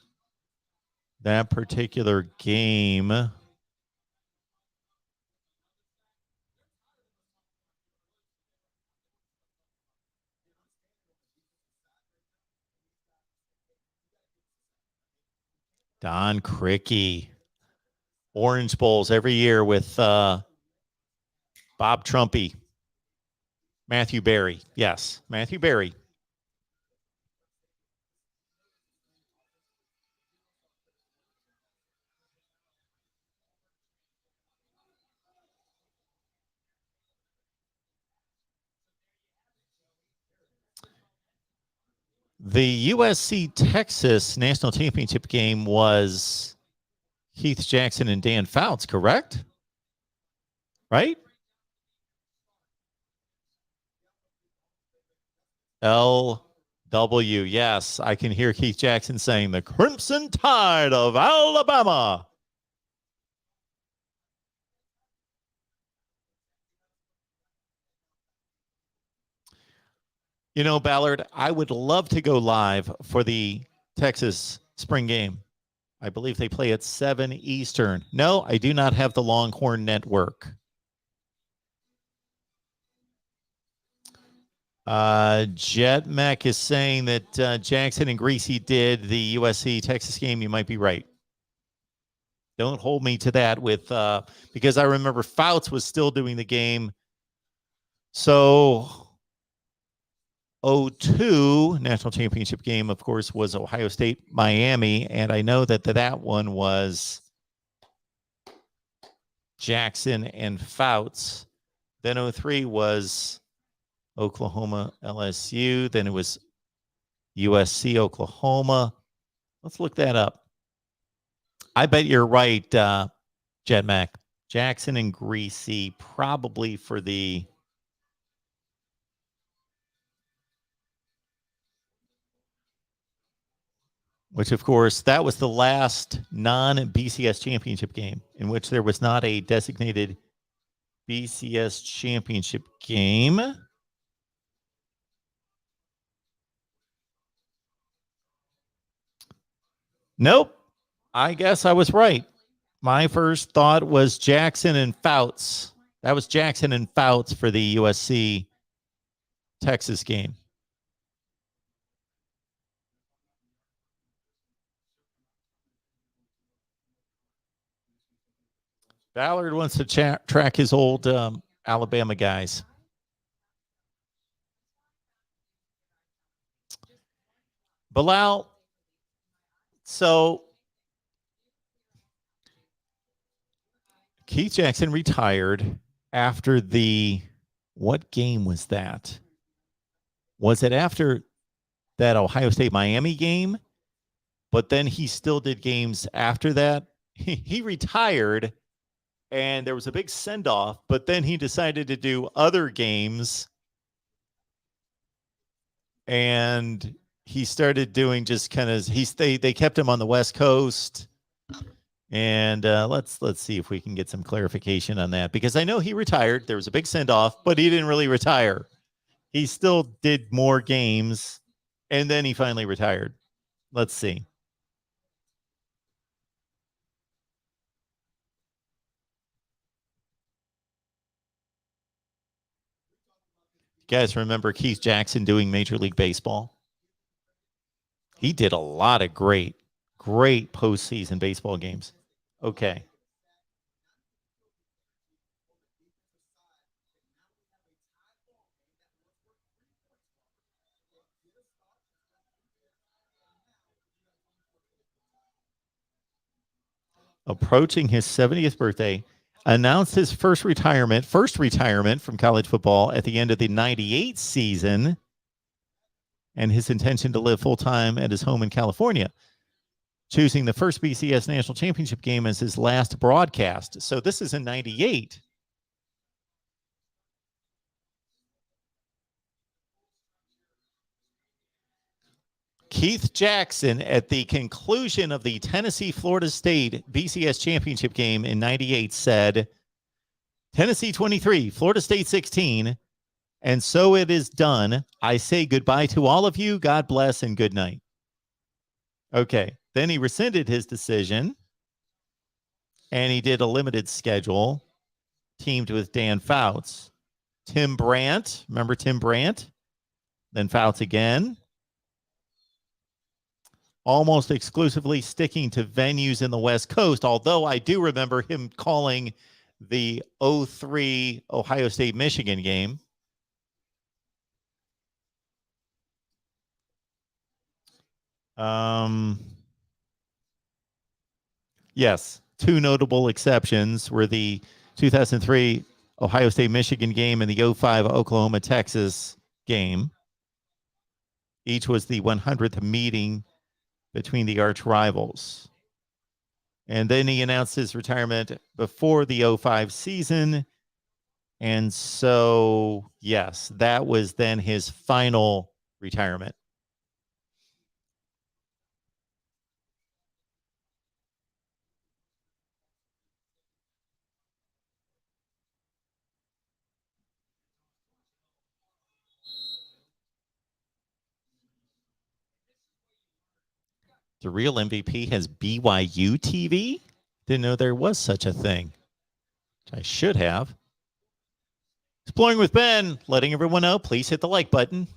that particular game? Don Cricky. Orange Bowls every year with Bob Trumpy. Matthew Berry. Yes, Matthew Berry. The USC Texas National Championship game was Keith Jackson and Dan Fouts, correct? Right? LW. Yes, I can hear Keith Jackson saying the Crimson Tide of Alabama. You know, Ballard, I would love to go live for the Texas spring game. I believe they play at 7 Eastern. No, I do not have the Longhorn Network. Jet Mech is saying that Jackson and Greasy did the USC Texas game. You might be right. Don't hold me to that with because I remember Fouts was still doing the game. So 02 national championship game, of course, was Ohio State, Miami. And I know that that one was Jackson and Fouts. Then 03 was Oklahoma, LSU. Then it was USC, Oklahoma. Let's look that up. I bet you're right, Jet Mac. Jackson and Greasy probably for the which, of course, that was the last non-BCS championship game in which there was not a designated BCS championship game. Nope. I guess I was right. My first thought was Jackson and Fouts. That was Jackson and Fouts for the USC Texas game. Ballard wants to track his old Alabama guys. Bilal, so Keith Jackson retired after what game was that? Was it after that Ohio State-Miami game? But then he still did games after that. He retired, and there was a big send-off, but then he decided to do other games, and he started doing just kind of they kept him on the West Coast. And let's see if we can get some clarification on that, because I know he retired. There was a big send-off, but he didn't really retire. He still did more games, and then he finally retired. Let's see. You guys remember Keith Jackson doing Major League Baseball? He did a lot of great postseason baseball games. Okay. Approaching his 70th birthday, announced his first retirement from college football at the end of the 98 season, and his intention to live full-time at his home in California, choosing the first BCS National Championship game as his last broadcast. So this is in 98. Keith Jackson, at the conclusion of the Tennessee-Florida State BCS Championship game in 98, said, Tennessee 23, Florida State 16, and so it is done. I say goodbye to all of you. God bless and good night. Okay. Then he rescinded his decision, and he did a limited schedule, teamed with Dan Fouts. Tim Brandt, remember Tim Brandt? Then Fouts again. Almost exclusively sticking to venues in the West Coast, although I do remember him calling the 03 Ohio State-Michigan game. Yes, two notable exceptions were the 2003 Ohio State-Michigan game and the 05 Oklahoma-Texas game. Each was the 100th meeting between the arch rivals. And then he announced his retirement before the 05 season. And so, yes, that was then his final retirement. The real MVP has BYU TV? Didn't know there was such a thing. I should have. Exploring with Ben, letting everyone know, please hit the like button.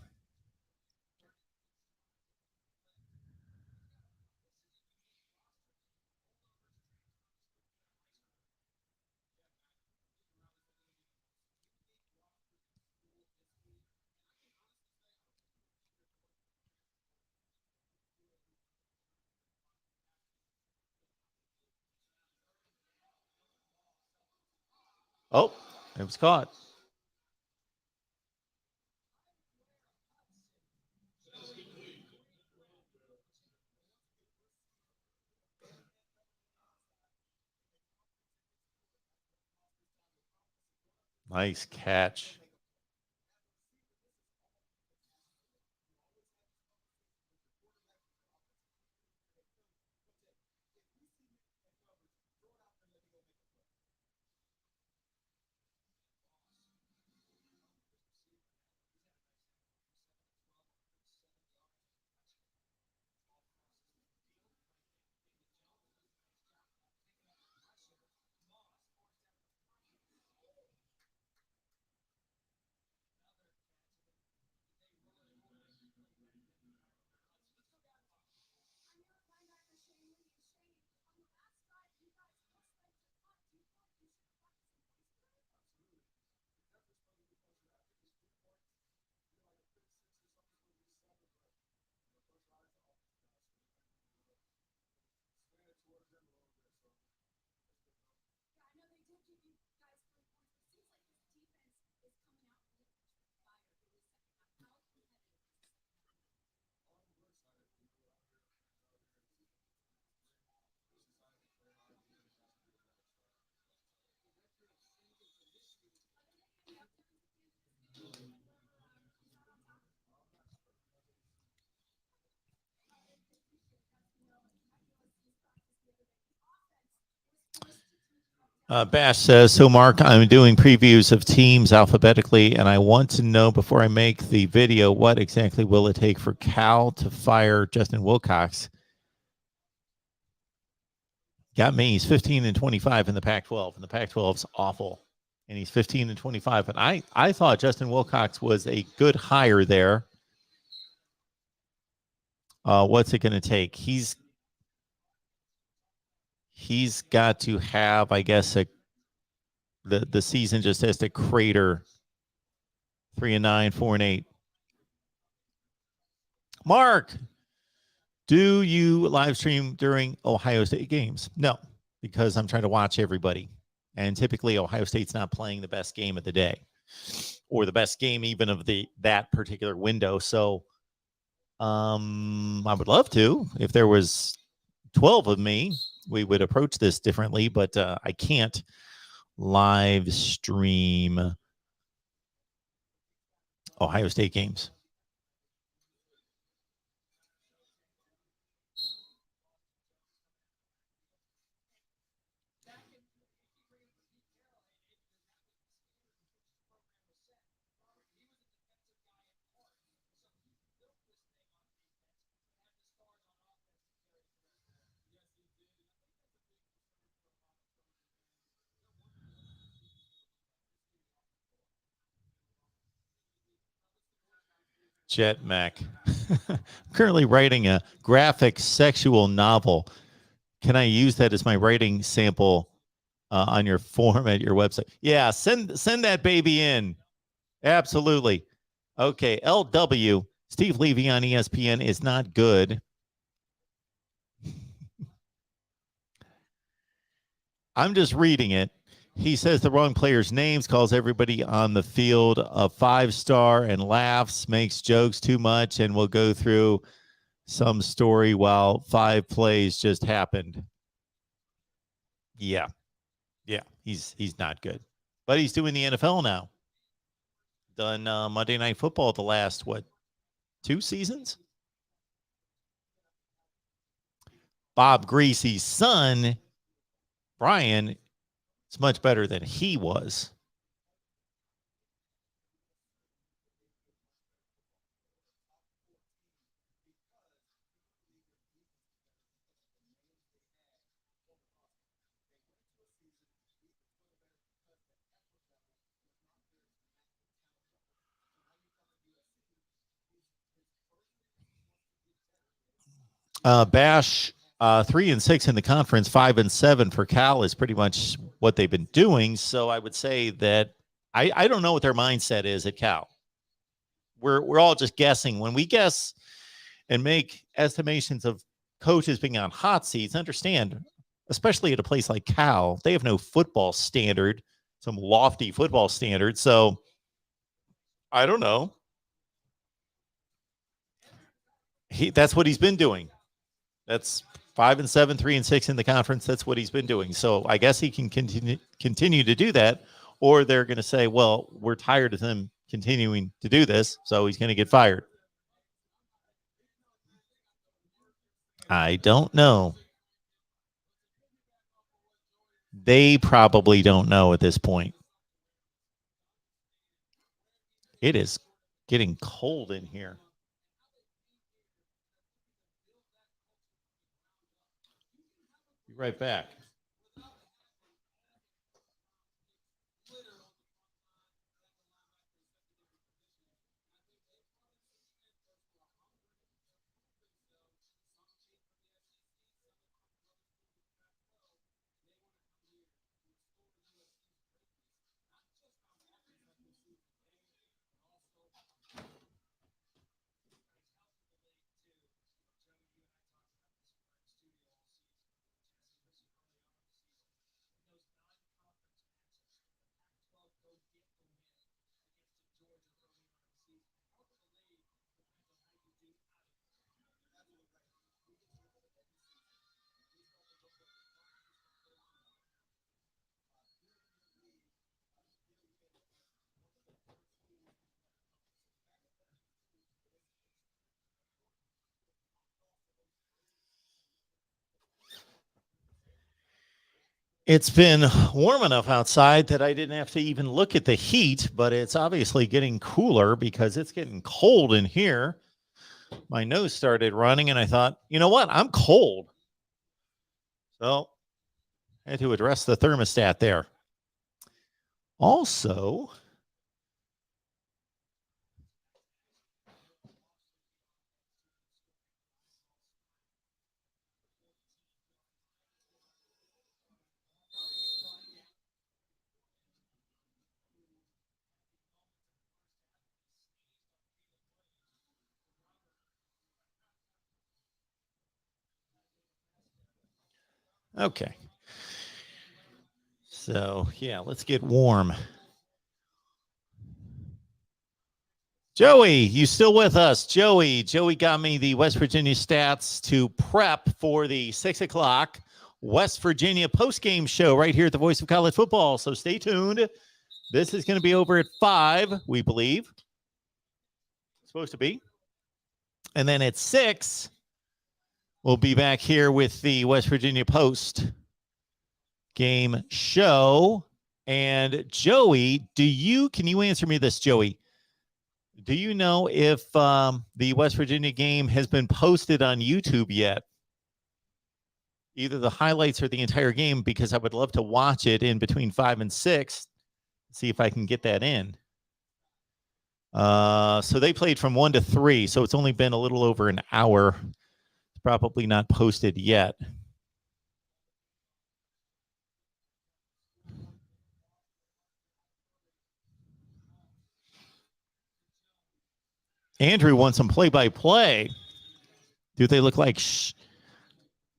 Oh, it was caught. Nice catch. Bash says, so Mark, I'm doing previews of teams alphabetically, and I want to know before I make the video, what exactly will it take for Cal to fire Justin Wilcox? Got me. He's 15 and 25 in the Pac-12, and the Pac-12's awful. And he's 15 and 25. And I thought Justin Wilcox was a good hire there. What's it going to take? He's got to have, I guess, the season just has to crater 3-9, 4-8. Mark, do you live stream during Ohio State games? No, because I'm trying to watch everybody. And typically Ohio State's not playing the best game of the day or the best game even of that particular window. So I would love to. If there was 12 of me, we would approach this differently, but I can't live stream Ohio State games. Jet Mac. I'm currently writing a graphic sexual novel. Can I use that as my writing sample on your form at your website? Yeah, send that baby in. Absolutely. Okay, LW. Steve Levy on ESPN is not good. I'm just reading it. He says the wrong players' names, calls everybody on the field a 5-star, and laughs, makes jokes too much, and will go through some story while 5 plays just happened. Yeah. He's not good, but he's doing the NFL now. Done Monday Night Football the last 2 seasons. Bob Greasy's son, Brian, is much better than he was. Bash 3-6 in the conference, 5-7 for Cal is pretty much what they've been doing. So I would say that I don't know what their mindset is at Cal. We're all just guessing. When we guess and make estimations of coaches being on hot seats, understand, especially at a place like Cal, they have no football standard, some lofty football standard. So I don't know. That's what he's been doing. That's 5-7, 3-6 in the conference. That's what he's been doing. So I guess he can continue to do that, or they're going to say, well, we're tired of him continuing to do this, so he's going to get fired. I don't know. They probably don't know at this point. It is getting cold in here. Be right back. It's been warm enough outside that I didn't have to even look at the heat, but it's obviously getting cooler because it's getting cold in here. My nose started running and I thought, you know what? I'm cold. So I had to address the thermostat there. Also, okay. So, yeah, let's get warm. Joey, you still with us? Joey got me the West Virginia stats to prep for the 6 o'clock West Virginia postgame show right here at the Voice of College Football. So stay tuned. This is going to be over at 5, we believe. It's supposed to be. And then at 6, we'll be back here with the West Virginia Post game show. And Joey, can you answer me this, Joey? Do you know if the West Virginia game has been posted on YouTube yet? Either the highlights or the entire game, because I would love to watch it in between 5 and 6. See if I can get that in. So they played from 1 to 3, so it's only been a little over an hour. It's probably not posted yet. Andrew wants some play-by-play. Do they look like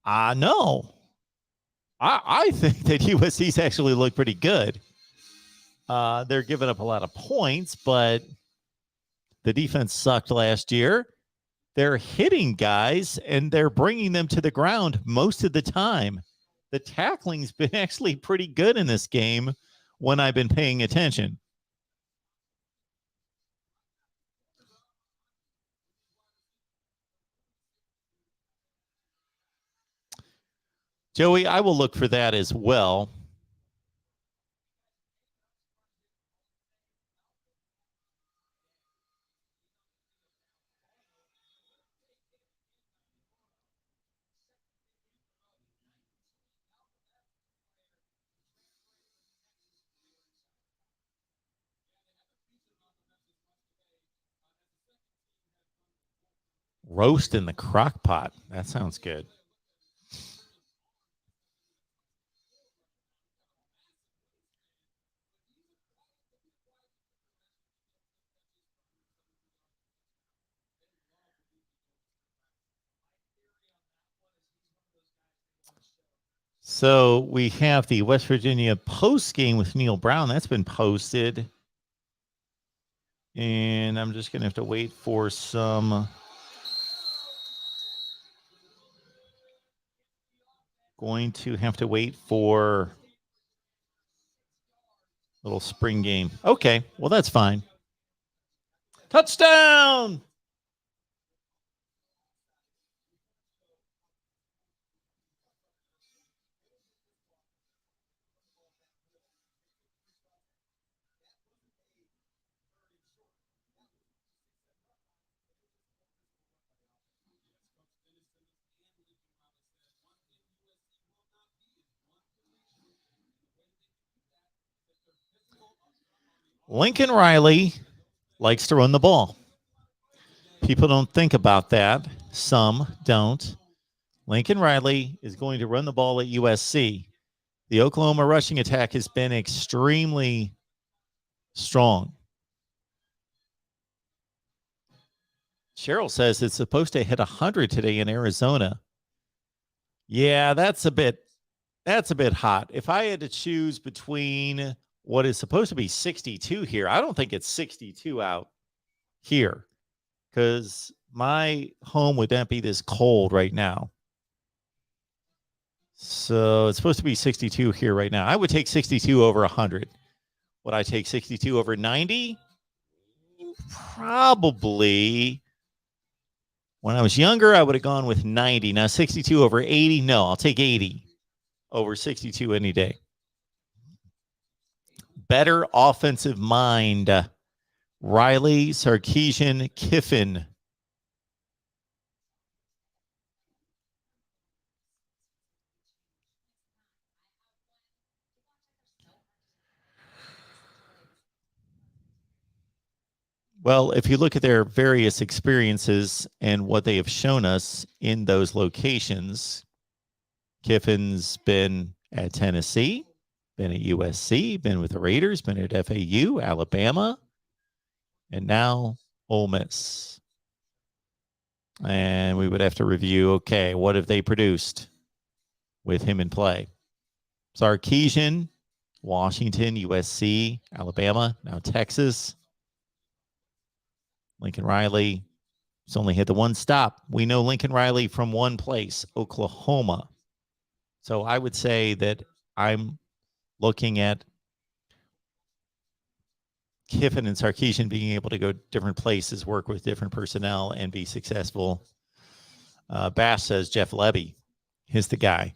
no. I think that USC's actually looked pretty good. They're giving up a lot of points, but the defense sucked last year. They're hitting guys, and they're bringing them to the ground most of the time. The tackling's been actually pretty good in this game when I've been paying attention. Joey, I will look for that as well. Roast in the crock pot. That sounds good. So we have the West Virginia post game with Neil Brown. That's been posted. And I'm just going to have to wait for some. Going to have to wait for a little spring game. Okay, well, that's fine. Touchdown! Lincoln Riley likes to run the ball. People don't think about that. Some don't. Lincoln Riley is going to run the ball at USC. The Oklahoma rushing attack has been extremely strong. Cheryl says it's supposed to hit 100 today in Arizona. Yeah, that's a bit hot. If I had to choose between what is supposed to be 62 here, I don't think it's 62 out here because my home would not be this cold right now. So it's supposed to be 62 here right now. I would take 62 over 100. Would I take 62 over 90? Probably. When I was younger, I would have gone with 90. Now 62 over 80, no, I'll take 80 over 62 any day. Better offensive mind. Riley, Sarkisian, Kiffin. Well, if you look at their various experiences and what they have shown us in those locations, Kiffin's been at Tennessee, been at USC, been with the Raiders, been at FAU, Alabama, and now Ole Miss. And we would have to review, okay, what have they produced with him in play? Sarkisian, Washington, USC, Alabama, now Texas. Lincoln Riley has only hit the one stop. We know Lincoln Riley from one place, Oklahoma. So I would say that I'm looking at Kiffin and Sarkisian being able to go different places, work with different personnel, and be successful. Bash says Jeff Lebby is the guy.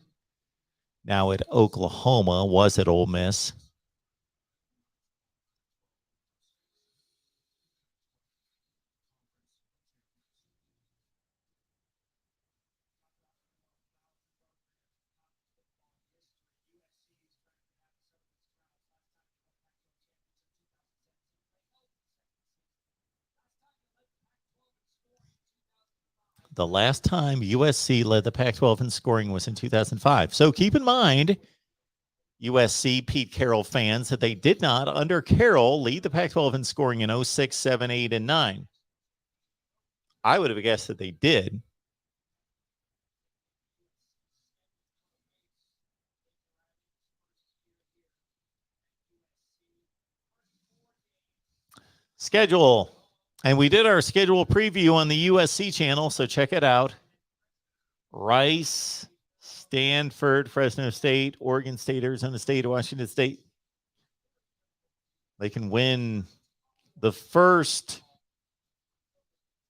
Now at Oklahoma, was at Ole Miss. The last time USC led the Pac-12 in scoring was in 2005. So keep in mind, USC Pete Carroll fans, that they did not, under Carroll, lead the Pac-12 in scoring in 06, 7, 8, and 9. I would have guessed that they did. Schedule. And we did our schedule preview on the USC channel, so check it out. Rice, Stanford, Fresno State, Oregon State, Arizona State, Washington State. They can win the first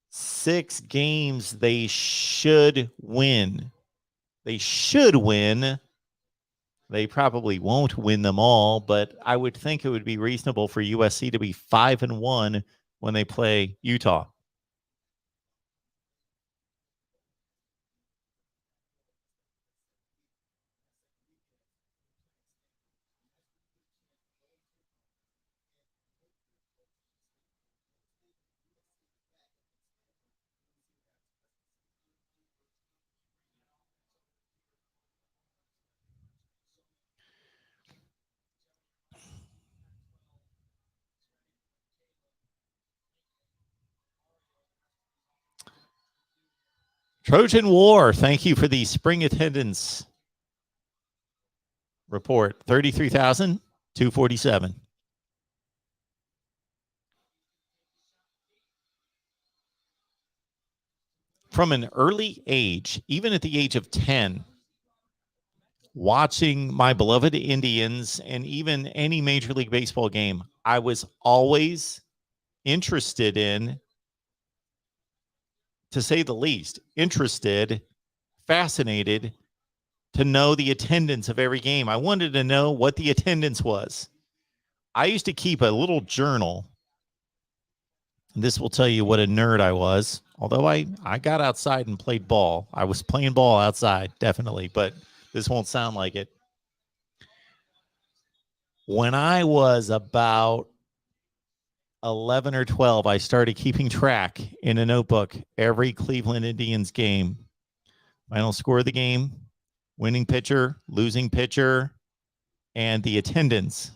6 games. They should win. They should win. They probably won't win them all, but I would think it would be reasonable for USC to be 5-1 when they play Utah. Trojan War, thank you for the spring attendance report. 33,247. From an early age, even at the age of 10, watching my beloved Indians and even any Major League Baseball game, I was always interested in, to say the least, interested, fascinated to know the attendance of every game. I wanted to know what the attendance was. I used to keep a little journal. And this will tell you what a nerd I was. Although I got outside and played ball. I was playing ball outside, definitely, but this won't sound like it. When I was about 11 or 12, I started keeping track in a notebook every Cleveland Indians game. Final score of the game, winning pitcher, losing pitcher, and the attendance.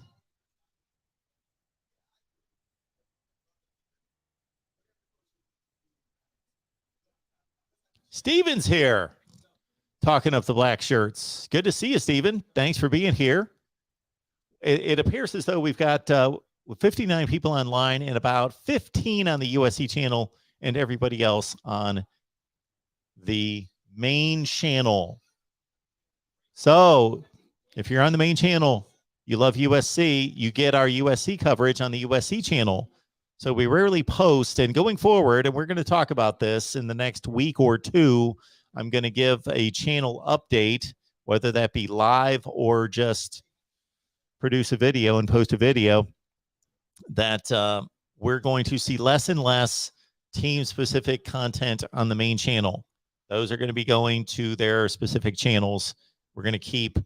Steven's here, talking up the black shirts. Good to see you, Steven. Thanks for being here. It appears as though we've got 59 people online and about 15 on the USC channel and everybody else on the main channel. So if you're on the main channel, you love USC, you get our USC coverage on the USC channel. So we rarely post, and going forward, and we're going to talk about this in the next week or two, I'm going to give a channel update whether that be live or just produce a video and post a video, that we're going to see less and less team-specific content on the main channel. Those are going to be going to their specific channels. We're going to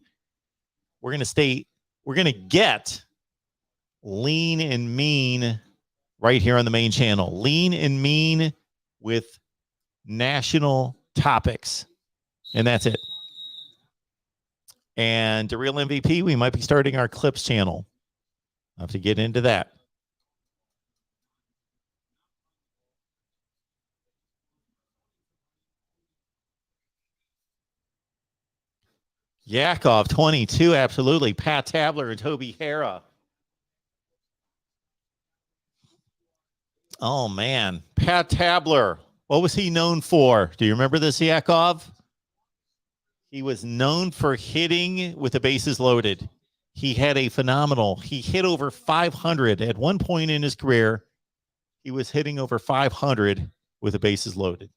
get lean and mean right here on the main channel. Lean and mean with national topics. And that's it. And the real MVP, we might be starting our clips channel. I'll have to get into that. Yakov 22, absolutely. Pat Tabler and Toby Hara. Oh man, Pat Tabler. What was he known for? Do you remember this, Yakov? He was known for hitting with the bases loaded. He had a phenomenal. He hit over 500 at one point in his career. He was hitting over 500 with the bases loaded.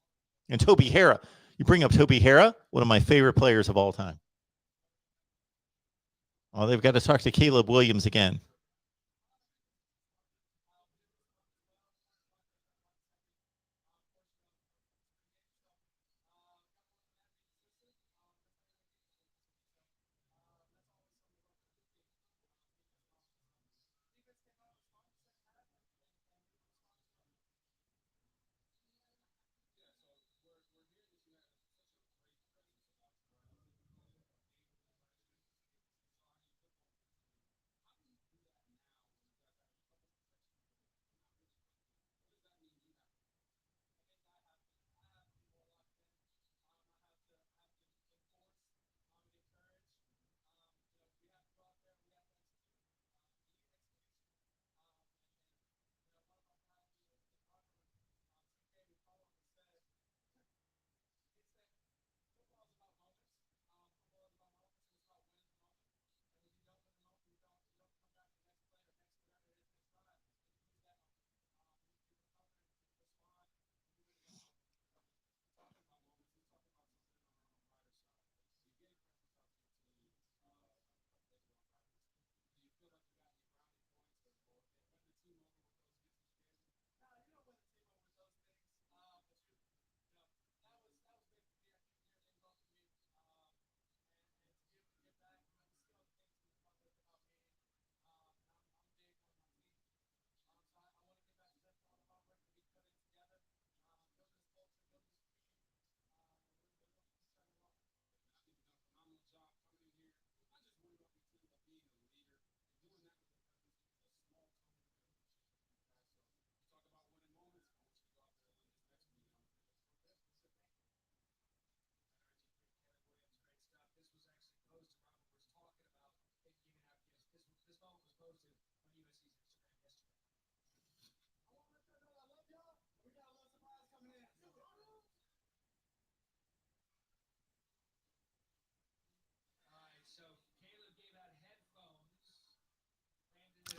And Toby Hara. You bring up Toby Hara, one of my favorite players of all time. Oh, they've got to talk to Caleb Williams again.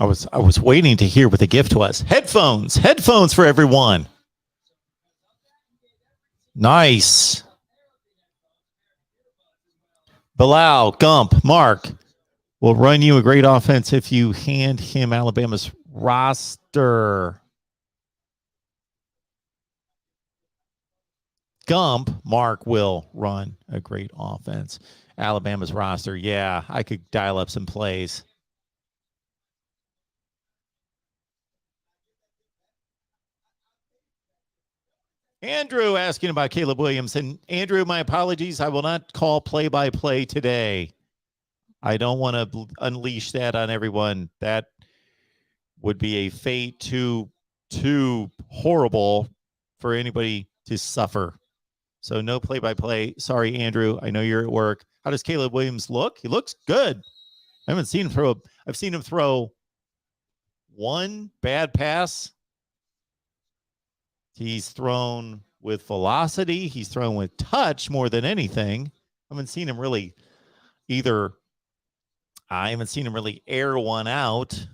I was waiting to hear what the gift was. Headphones for everyone. Nice. Bilal, Gump, Mark will run you a great offense if you hand him Alabama's roster. Gump, Mark will run a great offense. Alabama's roster. Yeah, I could dial up some plays. Andrew asking about Caleb Williams. And Andrew, my apologies. I will not call play-by-play today. I don't want to unleash that on everyone. That would be a fate too horrible for anybody to suffer. So no play-by-play. Sorry, Andrew. I know you're at work. How does Caleb Williams look? He looks good. I haven't seen him throw. I've seen him throw one bad pass. He's thrown with velocity. He's thrown with touch more than anything. I haven't seen him really either. I haven't seen him really air one out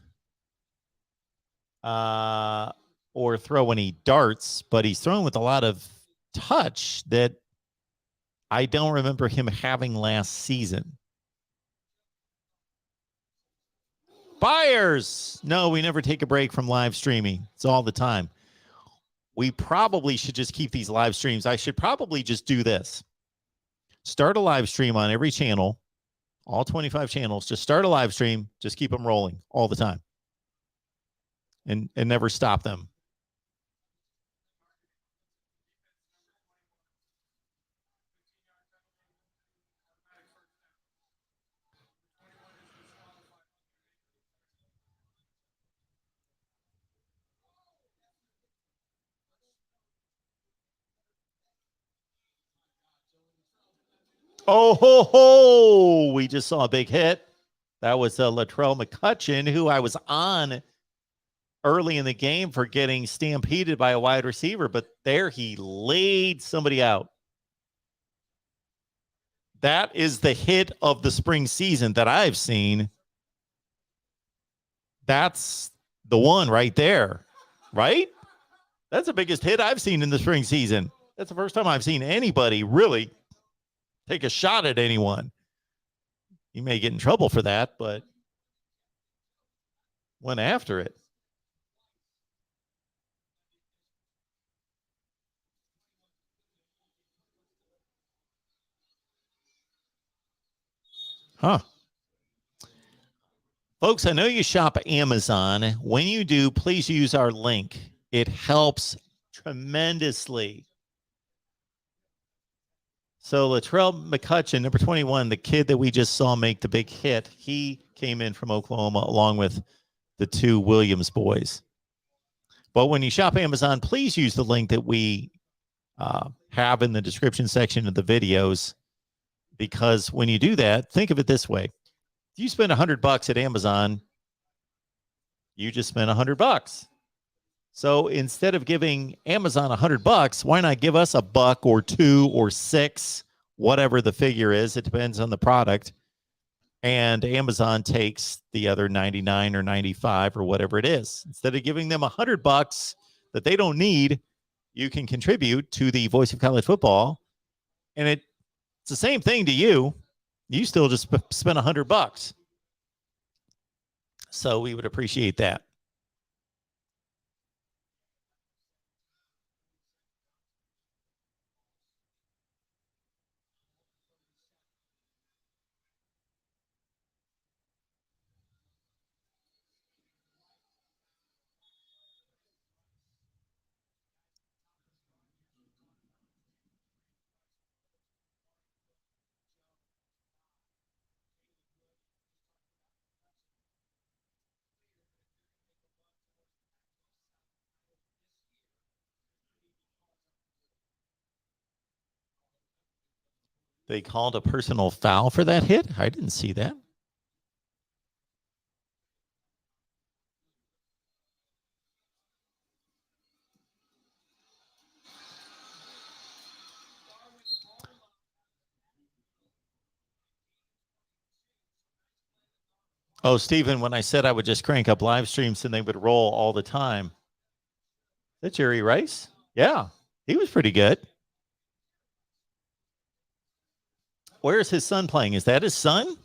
or throw any darts, but he's thrown with a lot of touch that I don't remember him having last season. Buyers. No, we never take a break from live streaming. It's all the time. We probably should just keep these live streams. I should probably just do this. Start a live stream on every channel, all 25 channels. Just start a live stream. Just keep them rolling all the time and never stop them. Oh, ho, ho. We just saw a big hit. That was Latrell McCutcheon, who I was on early in the game for getting stampeded by a wide receiver, but there he laid somebody out. That is the hit of the spring season that I've seen. That's the one right there, right? That's the biggest hit I've seen in the spring season. That's the first time I've seen anybody really take a shot at anyone. You may get in trouble for that, but went after it. Huh. Folks, I know you shop Amazon. When you do, please use our link. It helps tremendously. So Latrell McCutcheon, number 21, the kid that we just saw make the big hit, he came in from Oklahoma along with the two Williams boys. But when you shop Amazon, please use the link that we have in the description section of the videos, because when you do that, think of it this way. If you spend $100 at Amazon, you just spent $100. So instead of giving Amazon $100, why not give us $1 or $2 or $6, whatever the figure is? It depends on the product. And Amazon takes the other 99 or 95 or whatever it is. Instead of giving them $100 that they don't need, you can contribute to the Voice of College Football. And it's the same thing to you. You still just spent $100. So we would appreciate that. They called a personal foul for that hit? I didn't see that. Oh, Stephen, when I said I would just crank up live streams and they would roll all the time. Is that Jerry Rice? Yeah, he was pretty good. Where's his son playing? Is that his son?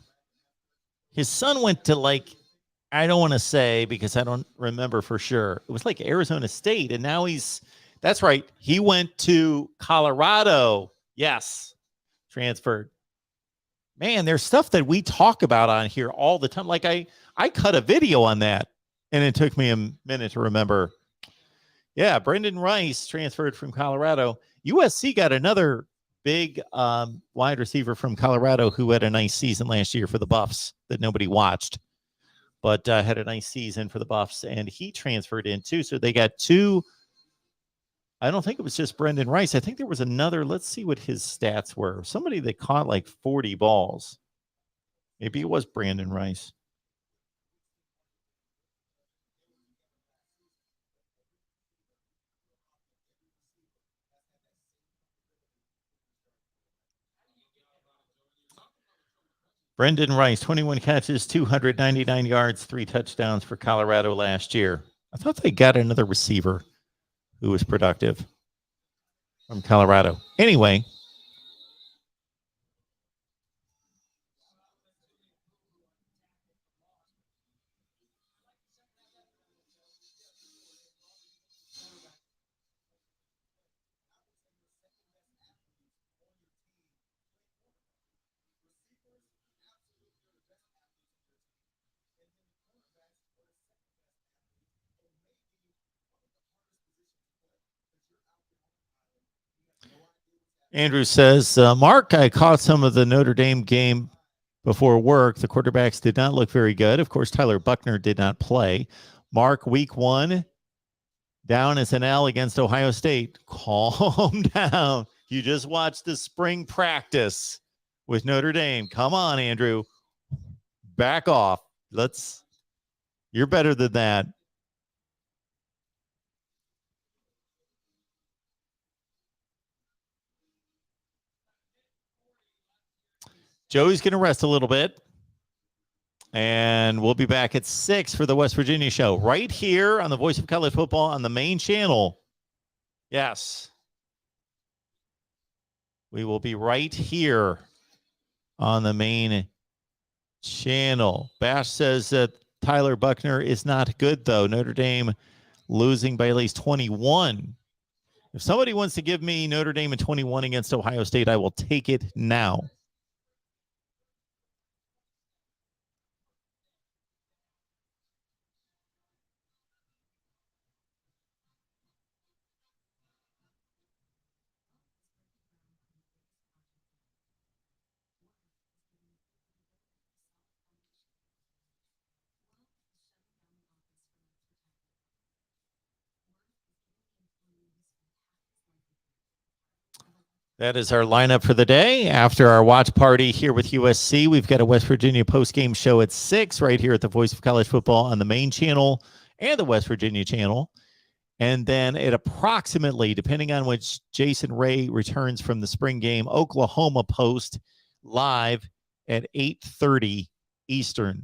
His son went to, like, I don't want to say because I don't remember for sure. It was like Arizona State, and now that's right. He went to Colorado. Yes, transferred. Man, there's stuff that we talk about on here all the time. Like I cut a video on that, and it took me a minute to remember. Yeah, Brendan Rice transferred from Colorado. USC got another big wide receiver from Colorado who had a nice season last year for the Buffs that nobody watched, but had a nice season for the Buffs, and he transferred in too. So they got two. I don't think it was just Brendan Rice. I think there was another. Let's see what his stats were. Somebody that caught like 40 balls. Maybe it was Brandon Rice. Brendan Rice, 21 catches, 299 yards, 3 touchdowns for Colorado last year. I thought they got another receiver who was productive from Colorado. Anyway, Andrew says, Mark, I caught some of the Notre Dame game before work. The quarterbacks did not look very good. Of course, Tyler Buckner did not play. Mark, week 1, down as an L against Ohio State. Calm down. You just watched the spring practice with Notre Dame. Come on, Andrew. Back off. You're better than that. Joey's going to rest a little bit. And we'll be back at 6 for the West Virginia show right here on the Voice of College Football on the main channel. Yes. We will be right here on the main channel. Bash says that Tyler Buckner is not good, though. Notre Dame losing by at least 21. If somebody wants to give me Notre Dame in 21 against Ohio State, I will take it now. That is our lineup for the day. After our watch party here with USC, we've got a West Virginia postgame show at 6 right here at the Voice of College Football on the main channel and the West Virginia channel. And then at approximately, depending on which Jason Ray returns from the spring game, Oklahoma Post live at 8:30 Eastern.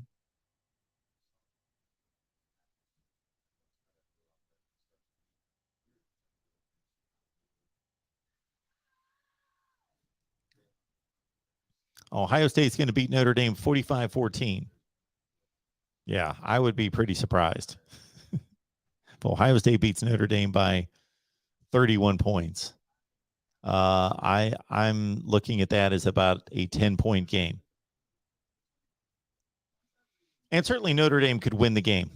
Ohio State's going to beat Notre Dame 45-14. Yeah, I would be pretty surprised. If Ohio State beats Notre Dame by 31 points. I'm looking at that as about a 10-point game. And certainly Notre Dame could win the game.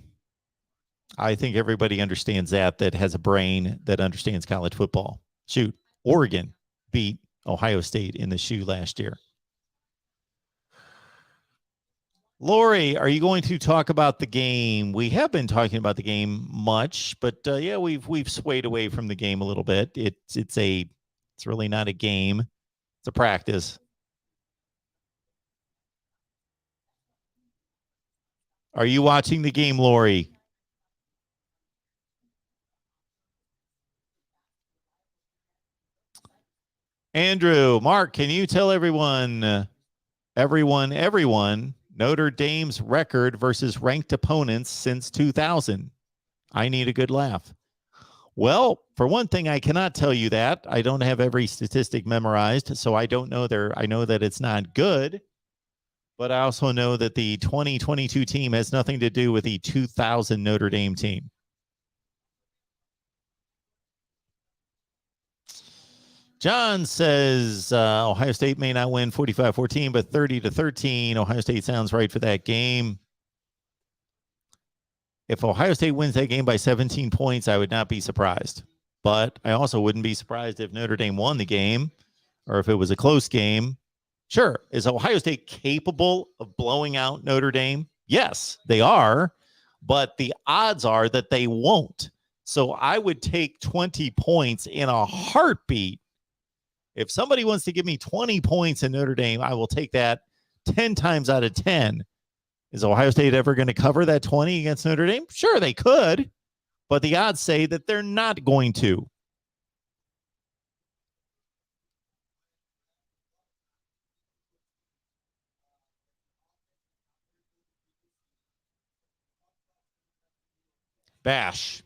I think everybody understands that has a brain that understands college football. Shoot, Oregon beat Ohio State in the shoe last year. Lori, are you going to talk about the game? We have been talking about the game much, but yeah, we've swayed away from the game a little bit. It's really not a game. It's a practice. Are you watching the game, Lori? Andrew, Mark, can you tell everyone, Notre Dame's record versus ranked opponents since 2000? I need a good laugh. Well, for one thing, I cannot tell you that. I don't have every statistic memorized, so I don't know I know that it's not good, but I also know that the 2022 team has nothing to do with the 2000 Notre Dame team. John says Ohio State may not win 45-14, but 30-13. Ohio State sounds right for that game. If Ohio State wins that game by 17 points, I would not be surprised. But I also wouldn't be surprised if Notre Dame won the game or if it was a close game. Sure. Is Ohio State capable of blowing out Notre Dame? Yes, they are. But the odds are that they won't. So I would take 20 points in a heartbeat. If somebody wants to give me 20 points in Notre Dame, I will take that 10 times out of 10. Is Ohio State ever going to cover that 20 against Notre Dame? Sure, they could, but the odds say that they're not going to. Bash,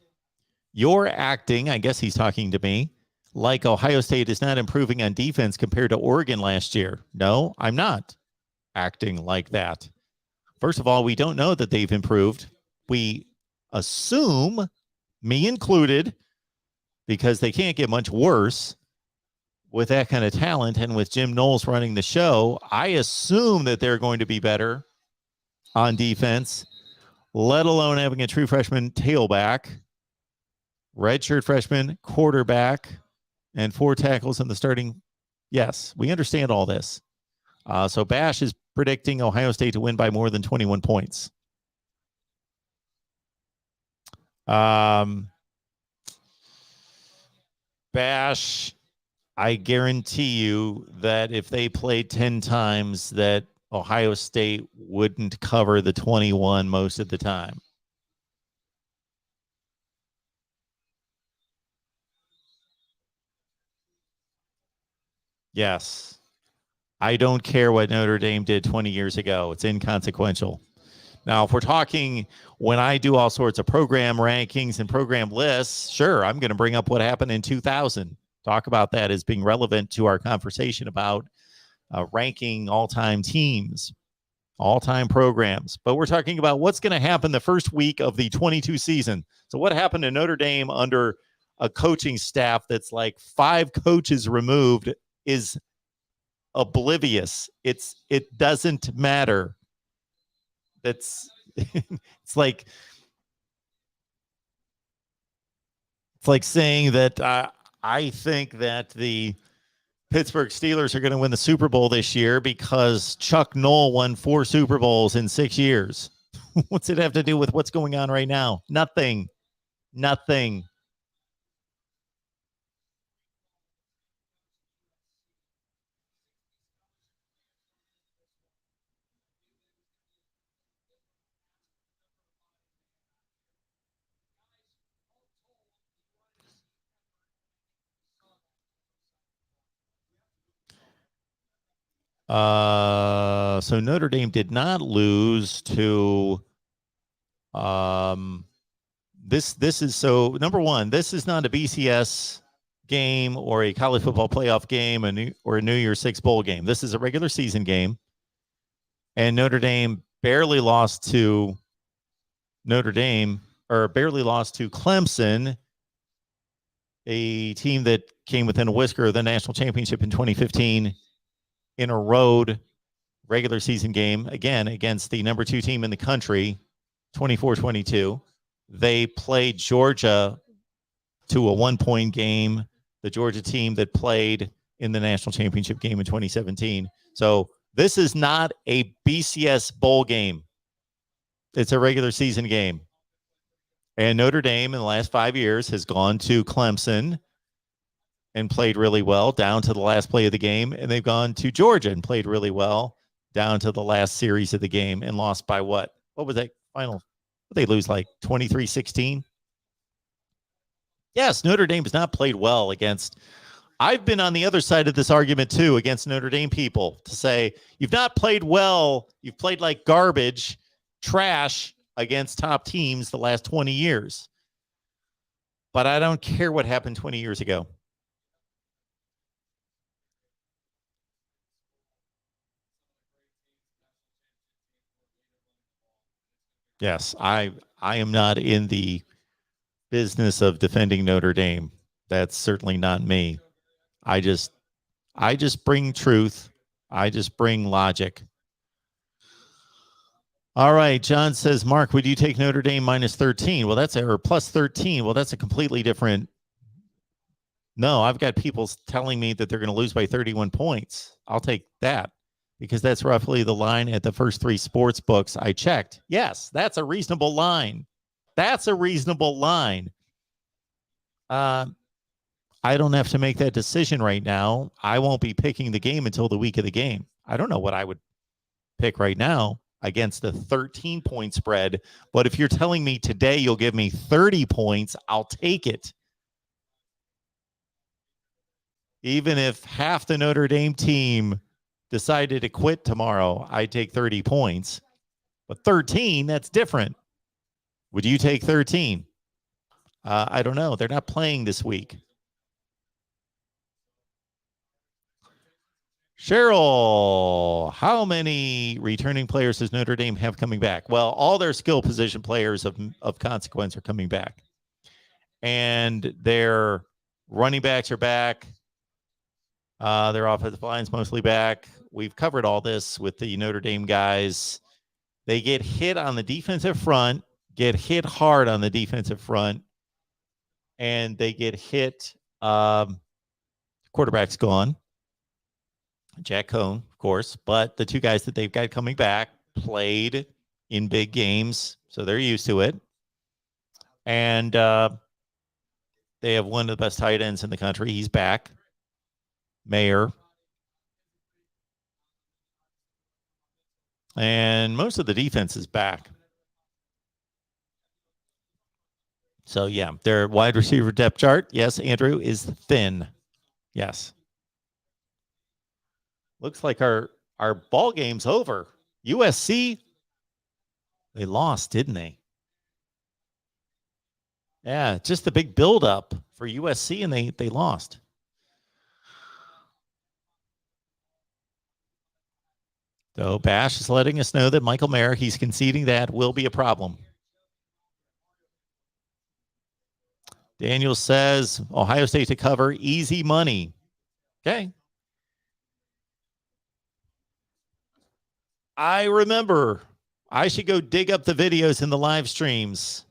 you're acting, I guess he's talking to me, like Ohio State is not improving on defense compared to Oregon last year. No, I'm not acting like that. First of all, we don't know that they've improved. We assume, me included, because they can't get much worse with that kind of talent and with Jim Knowles running the show. I assume that they're going to be better on defense, let alone having a true freshman tailback, redshirt freshman quarterback, and 4 tackles in the starting Yes, we understand all this. So Bash is predicting Ohio State to win by more than 21 points. Bash, I guarantee you that if they played 10 times, that Ohio State wouldn't cover the 21 most of the time. Yes. I don't care what Notre Dame did 20 years ago. It's inconsequential. Now, if we're talking when I do all sorts of program rankings and program lists, sure, I'm going to bring up what happened in 2000. Talk about that as being relevant to our conversation about ranking all-time teams, all-time programs. But we're talking about what's going to happen the first week of the 22 season. So what happened to Notre Dame under a coaching staff that's like 5 coaches removed is oblivious. It doesn't matter. That's it's like saying that I think that the Pittsburgh Steelers are going to win the Super Bowl this year because Chuck Noll won 4 Super Bowls in 6 years. What's it have to do with what's going on right now? Nothing. So Notre Dame did not lose to this is so number one, this is not a BCS game or a college football playoff game or a New Year's Six bowl game. This is a regular season game. And Notre Dame barely lost to Clemson, a team that came within a whisker of the national championship in 2015 in a road regular season game, again, against the number 2 team in the country, 24-22. They played Georgia to a 1-point game, the Georgia team that played in the national championship game in 2017. So this is not a BCS bowl game. It's a regular season game. And Notre Dame in the last 5 years has gone to Clemson and played really well down to the last play of the game. And they've gone to Georgia and played really well down to the last series of the game and lost by what? What was that final? Did they lose like 23-16? Yes, Notre Dame has not played well against. I've been on the other side of this argument too against Notre Dame people to say, you've not played well. You've played like garbage, trash against top teams the last 20 years. But I don't care what happened 20 years ago. Yes, I am not in the business of defending Notre Dame. That's certainly not me. I just bring truth. I just bring logic. All right, John says, Mark, would you take Notre Dame minus 13? Well, or plus 13. Well, that's a completely different. No, I've got people telling me that they're going to lose by 31 points. I'll take that because that's roughly the line at the first 3 sports books I checked. Yes, that's a reasonable line. That's a reasonable line. I don't have to make that decision right now. I won't be picking the game until the week of the game. I don't know what I would pick right now against a 13-point spread. But if you're telling me today you'll give me 30 points, I'll take it. Even if half the Notre Dame team decided to quit tomorrow, I'd take 30 points. But 13, that's different. Would you take 13? I don't know. They're not playing this week. Cheryl, how many returning players does Notre Dame have coming back? Well, all their skill position players of consequence are coming back. And their running backs are back. Their offensive line's mostly back. We've covered all this with the Notre Dame guys. They get hit on the defensive front, get hit hard on the defensive front, and they get hit. Quarterback's gone. Jack Cohn, of course, but the two guys that they've got coming back played in big games, so they're used to it. And they have one of the best tight ends in the country. He's back. Mayer. And most of the defense is back. So, yeah, their wide receiver depth chart, yes, Andrew, is thin. Yes. Looks like our ball game's over. USC, they lost, didn't they? Yeah, just the big buildup for USC, and they lost. So Bash is letting us know that Michael Mayer, he's conceding that will be a problem. Daniel says Ohio State to cover, easy money. Okay. I remember I should go dig up the videos in the live streams.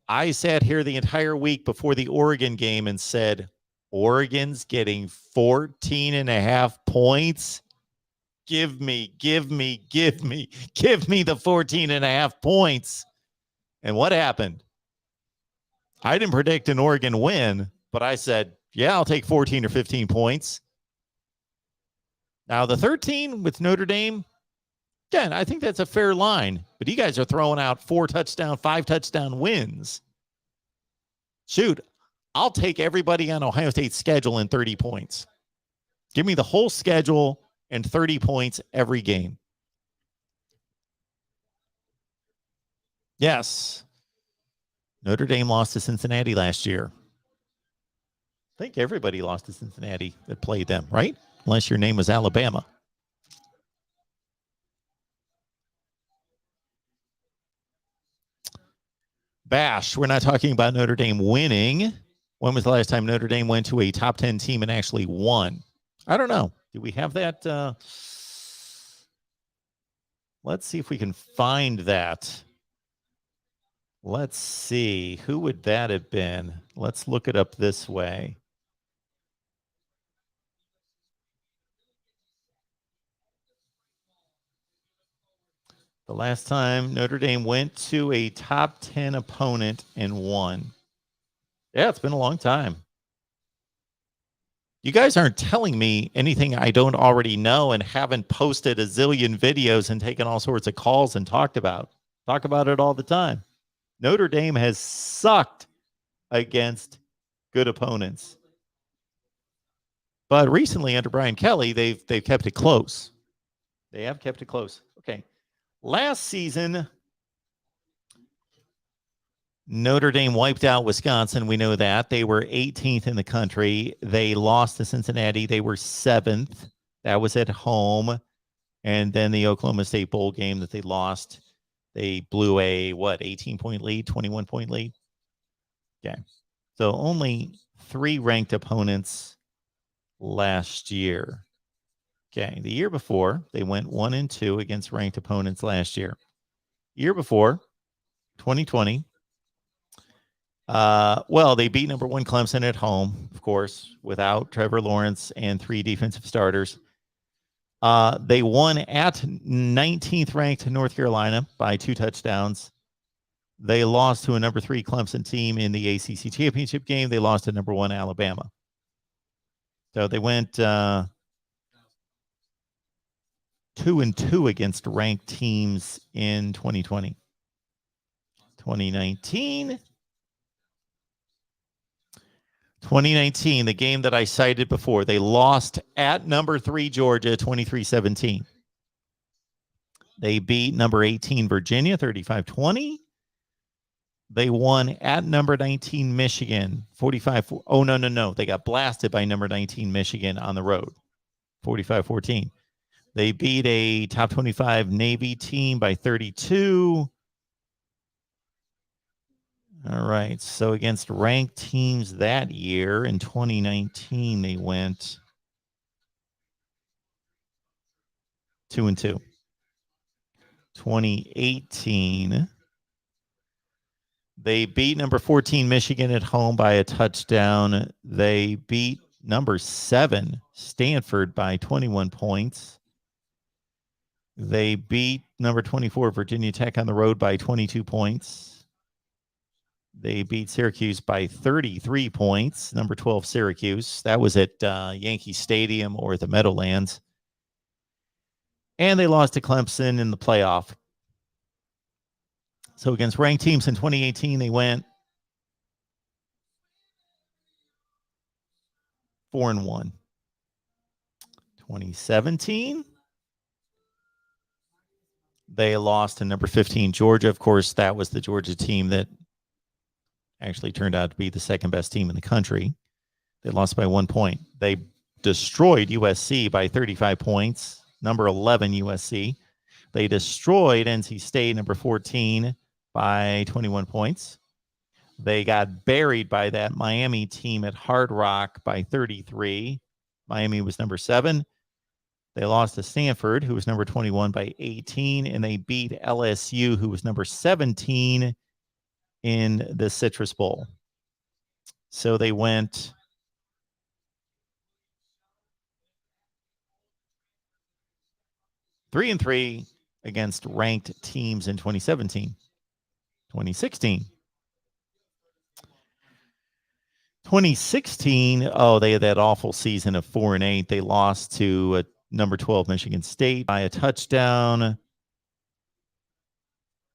I sat here the entire week before the Oregon game and said, Oregon's getting 14.5 points. Give me the 14.5 points. And what happened? I didn't predict an Oregon win, but I said, yeah, I'll take 14 or 15 points. Now, the 13 with Notre Dame, again, I think that's a fair line, but you guys are throwing out 4-touchdown, 5-touchdown wins. Shoot, I'll take everybody on Ohio State's schedule in 30 points. Give me the whole schedule and 30 points every game. Yes. Notre Dame lost to Cincinnati last year. I think everybody lost to Cincinnati that played them, right? Unless your name was Alabama. Bash, we're not talking about Notre Dame winning. When was the last time Notre Dame went to a top 10 team and actually won? I don't know. Do we have that? Let's see if we can find that. Let's see. Who would that have been? Let's look it up this way. The last time Notre Dame went to a top 10 opponent and won. Yeah, it's been a long time. You guys aren't telling me anything I don't already know and haven't posted a zillion videos and taken all sorts of calls and talked about. Talk about it all the time. Notre Dame has sucked against good opponents. But recently under Brian Kelly, they've kept it close. They have kept it close. Okay. Last season, Notre Dame wiped out Wisconsin. We know that. They were 18th in the country. They lost to Cincinnati. They were 7th. That was at home. And then the Oklahoma State Bowl game that they lost, they blew a, 18-point lead, 21-point lead? Okay. So only 3 ranked opponents last year. Okay. The year before, they went 1-2 against ranked opponents last year. Year before, 2020, they beat number 1 Clemson at home, of course, without Trevor Lawrence and 3 defensive starters. They won at 19th ranked North Carolina by 2 touchdowns. They lost to a number 3 Clemson team in the ACC championship game. They lost to number 1 Alabama. So they went 2-2 against ranked teams in 2020. 2019, the game that I cited before, they lost at number 3 Georgia 23-17. They beat number 18 Virginia 35-20. They won at number 19 Michigan 45. Oh, no. They got blasted by number 19 Michigan on the road 45-14. They beat a top 25 Navy team by 32. All right. So against ranked teams that year in 2019, they went 2-2. 2018, they beat number 14 Michigan at home by a touchdown. They beat number 7 Stanford by 21 points. They beat number 24 Virginia Tech on the road by 22 points. They beat Syracuse by 33 points, number 12 Syracuse. That was at Yankee Stadium or the Meadowlands. And they lost to Clemson in the playoff. So against ranked teams in 2018, they went 4-1. 2017, they lost to number 15 Georgia. Of course, that was the Georgia team that actually turned out to be the second best team in the country. They lost by 1 point. They destroyed USC by 35 points, number 11 USC. They destroyed NC State, number 14, by 21 points. They got buried by that Miami team at Hard Rock by 33. Miami was number 7. They lost to Stanford, who was number 21, by 18, and they beat LSU, who was number 17, in the Citrus Bowl. So they went 3-3 against ranked teams in 2017. 2016, they had that awful season of 4-8. They lost to number 12 Michigan State by a touchdown.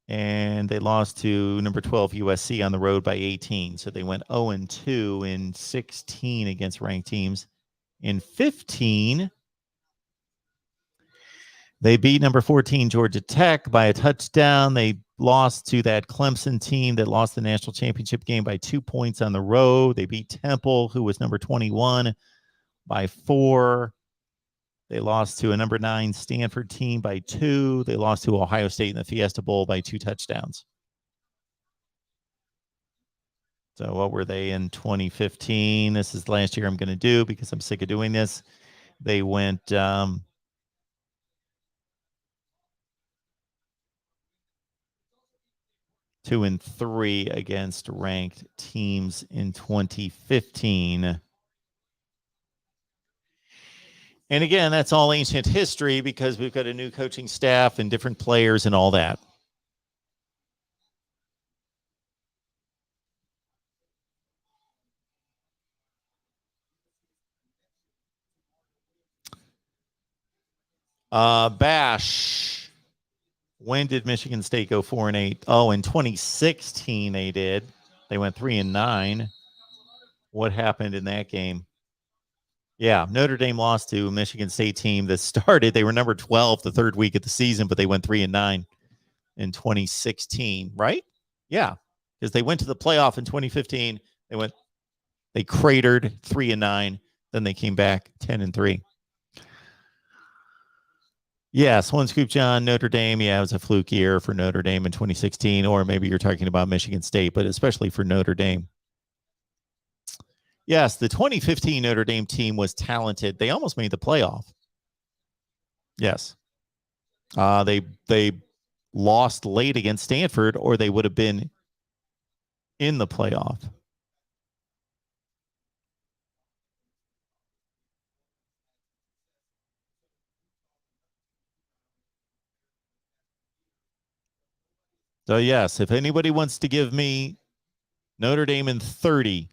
And they lost to number 12 USC on the road by 18. So they went 0-2 in 16 against ranked teams. In 15, they beat number 14 Georgia Tech by a touchdown. They lost to that Clemson team that lost the national championship game by 2 points on the road. They beat Temple, who was number 21, by 4. They lost to a number 9 Stanford team by 2. They lost to Ohio State in the Fiesta Bowl by 2 touchdowns. So what were they in 2015? This is the last year I'm going to do because I'm sick of doing this. They went 2-3 against ranked teams in 2015. And again, that's all ancient history because we've got a new coaching staff and different players and all that. Bash. When did Michigan State go 4-8? Oh, in 2016 they did. They went 3-9. What happened in that game? Yeah, Notre Dame lost to a Michigan State team that started. They were number 12 the third week of the season, but they went 3-9 in 2016, right? Yeah, because they went to the playoff in 2015. They cratered 3-9. Then they came back 10-3. Yes, one scoop, John. Notre Dame, it was a fluke year for Notre Dame in 2016, or maybe you're talking about Michigan State, but especially for Notre Dame. Yes, the 2015 Notre Dame team was talented. They almost made the playoff. Yes. They lost late against Stanford, or they would have been in the playoff. So, yes, if anybody wants to give me Notre Dame in 30,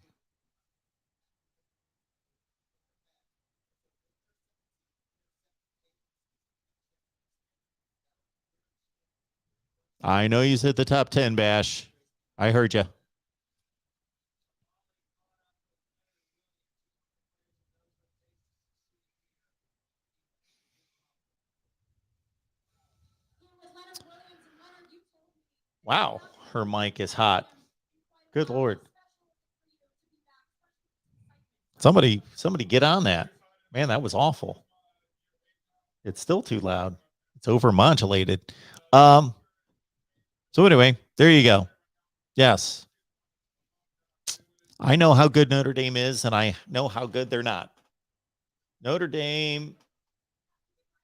I know you said the top 10, Bash. I heard you. Wow, her mic is hot. Good Lord. Somebody get on that. Man, that was awful. It's still too loud. It's overmodulated. So anyway, there you go. Yes. I know how good Notre Dame is, and I know how good they're not. Notre Dame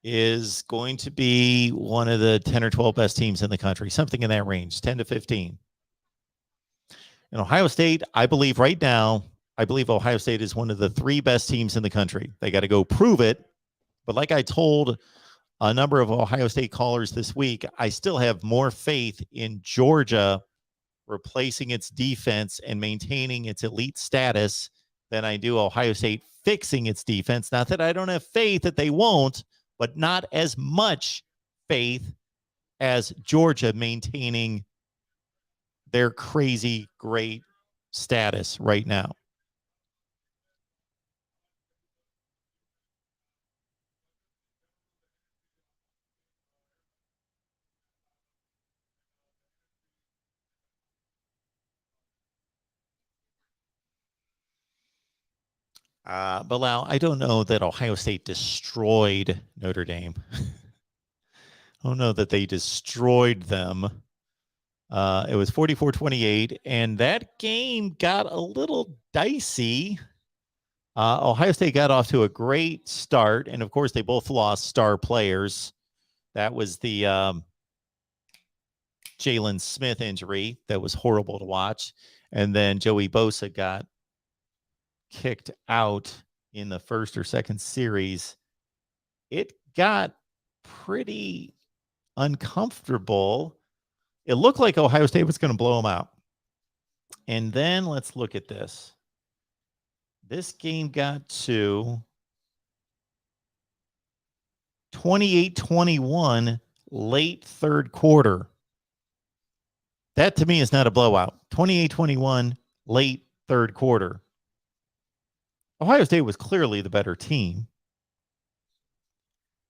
is going to be one of the 10 or 12 best teams in the country, something in that range, 10 to 15. And Ohio State, I believe right now, I believe Ohio State is one of the 3 best teams in the country. They got to go prove it. But like I told a number of Ohio State callers this week, I still have more faith in Georgia replacing its defense and maintaining its elite status than I do Ohio State fixing its defense. Not that I don't have faith that they won't, but not as much faith as Georgia maintaining their crazy great status right now. Bilal, I don't know that Ohio State destroyed Notre Dame. I don't know that they destroyed them. It was 44-28, and that game got a little dicey. Ohio State got off to a great start, and of course, they both lost star players. That was the Jalen Smith injury that was horrible to watch, and then Joey Bosa got kicked out in the first or second series. It got pretty uncomfortable. It looked like Ohio State was going to blow them out. And then let's look at this. This game got to 28-21 late third quarter. That to me is not a blowout. 28-21 late third quarter. Ohio State was clearly the better team.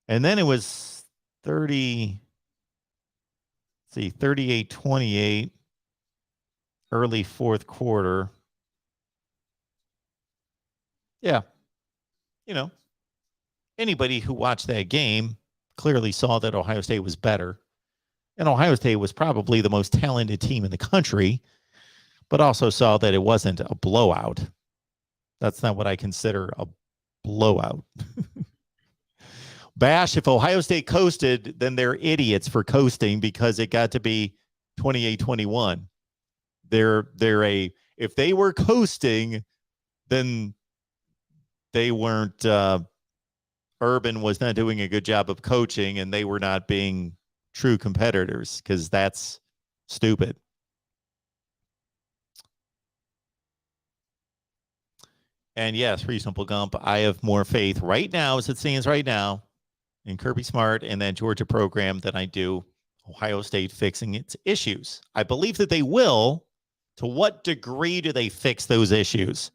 And then it was 38-28 early fourth quarter. Yeah. You know, anybody who watched that game clearly saw that Ohio State was better. And Ohio State was probably the most talented team in the country, but also saw that it wasn't a blowout. That's not what I consider a blowout. Bash, if Ohio State coasted, then they're idiots for coasting because it got to be 28-21. If they were coasting, then they weren't, Urban was not doing a good job of coaching and they were not being true competitors because that's stupid. And yes, Reasonable Gump, I have more faith right now, as it stands right now, in Kirby Smart and that Georgia program than I do Ohio State fixing its issues. I believe that they will. To what degree do they fix those issues?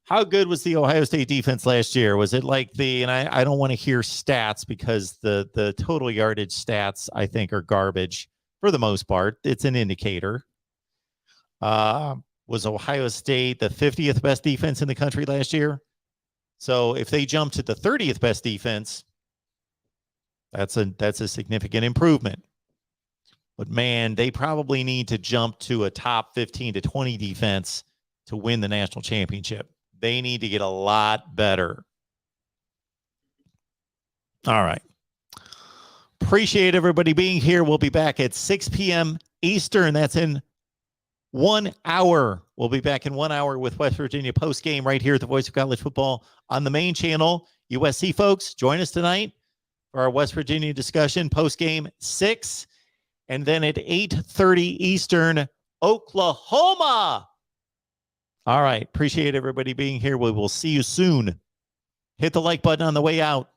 How good was the Ohio State defense last year? Was it like and I don't want to hear stats because the total yardage stats, I think, are garbage for the most part. It's an indicator. Was Ohio State the 50th best defense in the country last year? So if they jump to the 30th best defense, that's a significant improvement. But man, they probably need to jump to a top 15 to 20 defense to win the national championship. They need to get a lot better. All right. Appreciate everybody being here. We'll be back at 6 p.m. Eastern. That's in 1 hour. We'll be back in 1 hour with West Virginia post game right here at the Voice of College Football on the main channel. USC folks, join us tonight for our West Virginia discussion. Post game 6, and then at 8:30 Eastern, Oklahoma. All right. Appreciate everybody being here. We will see you soon. Hit the like button on the way out.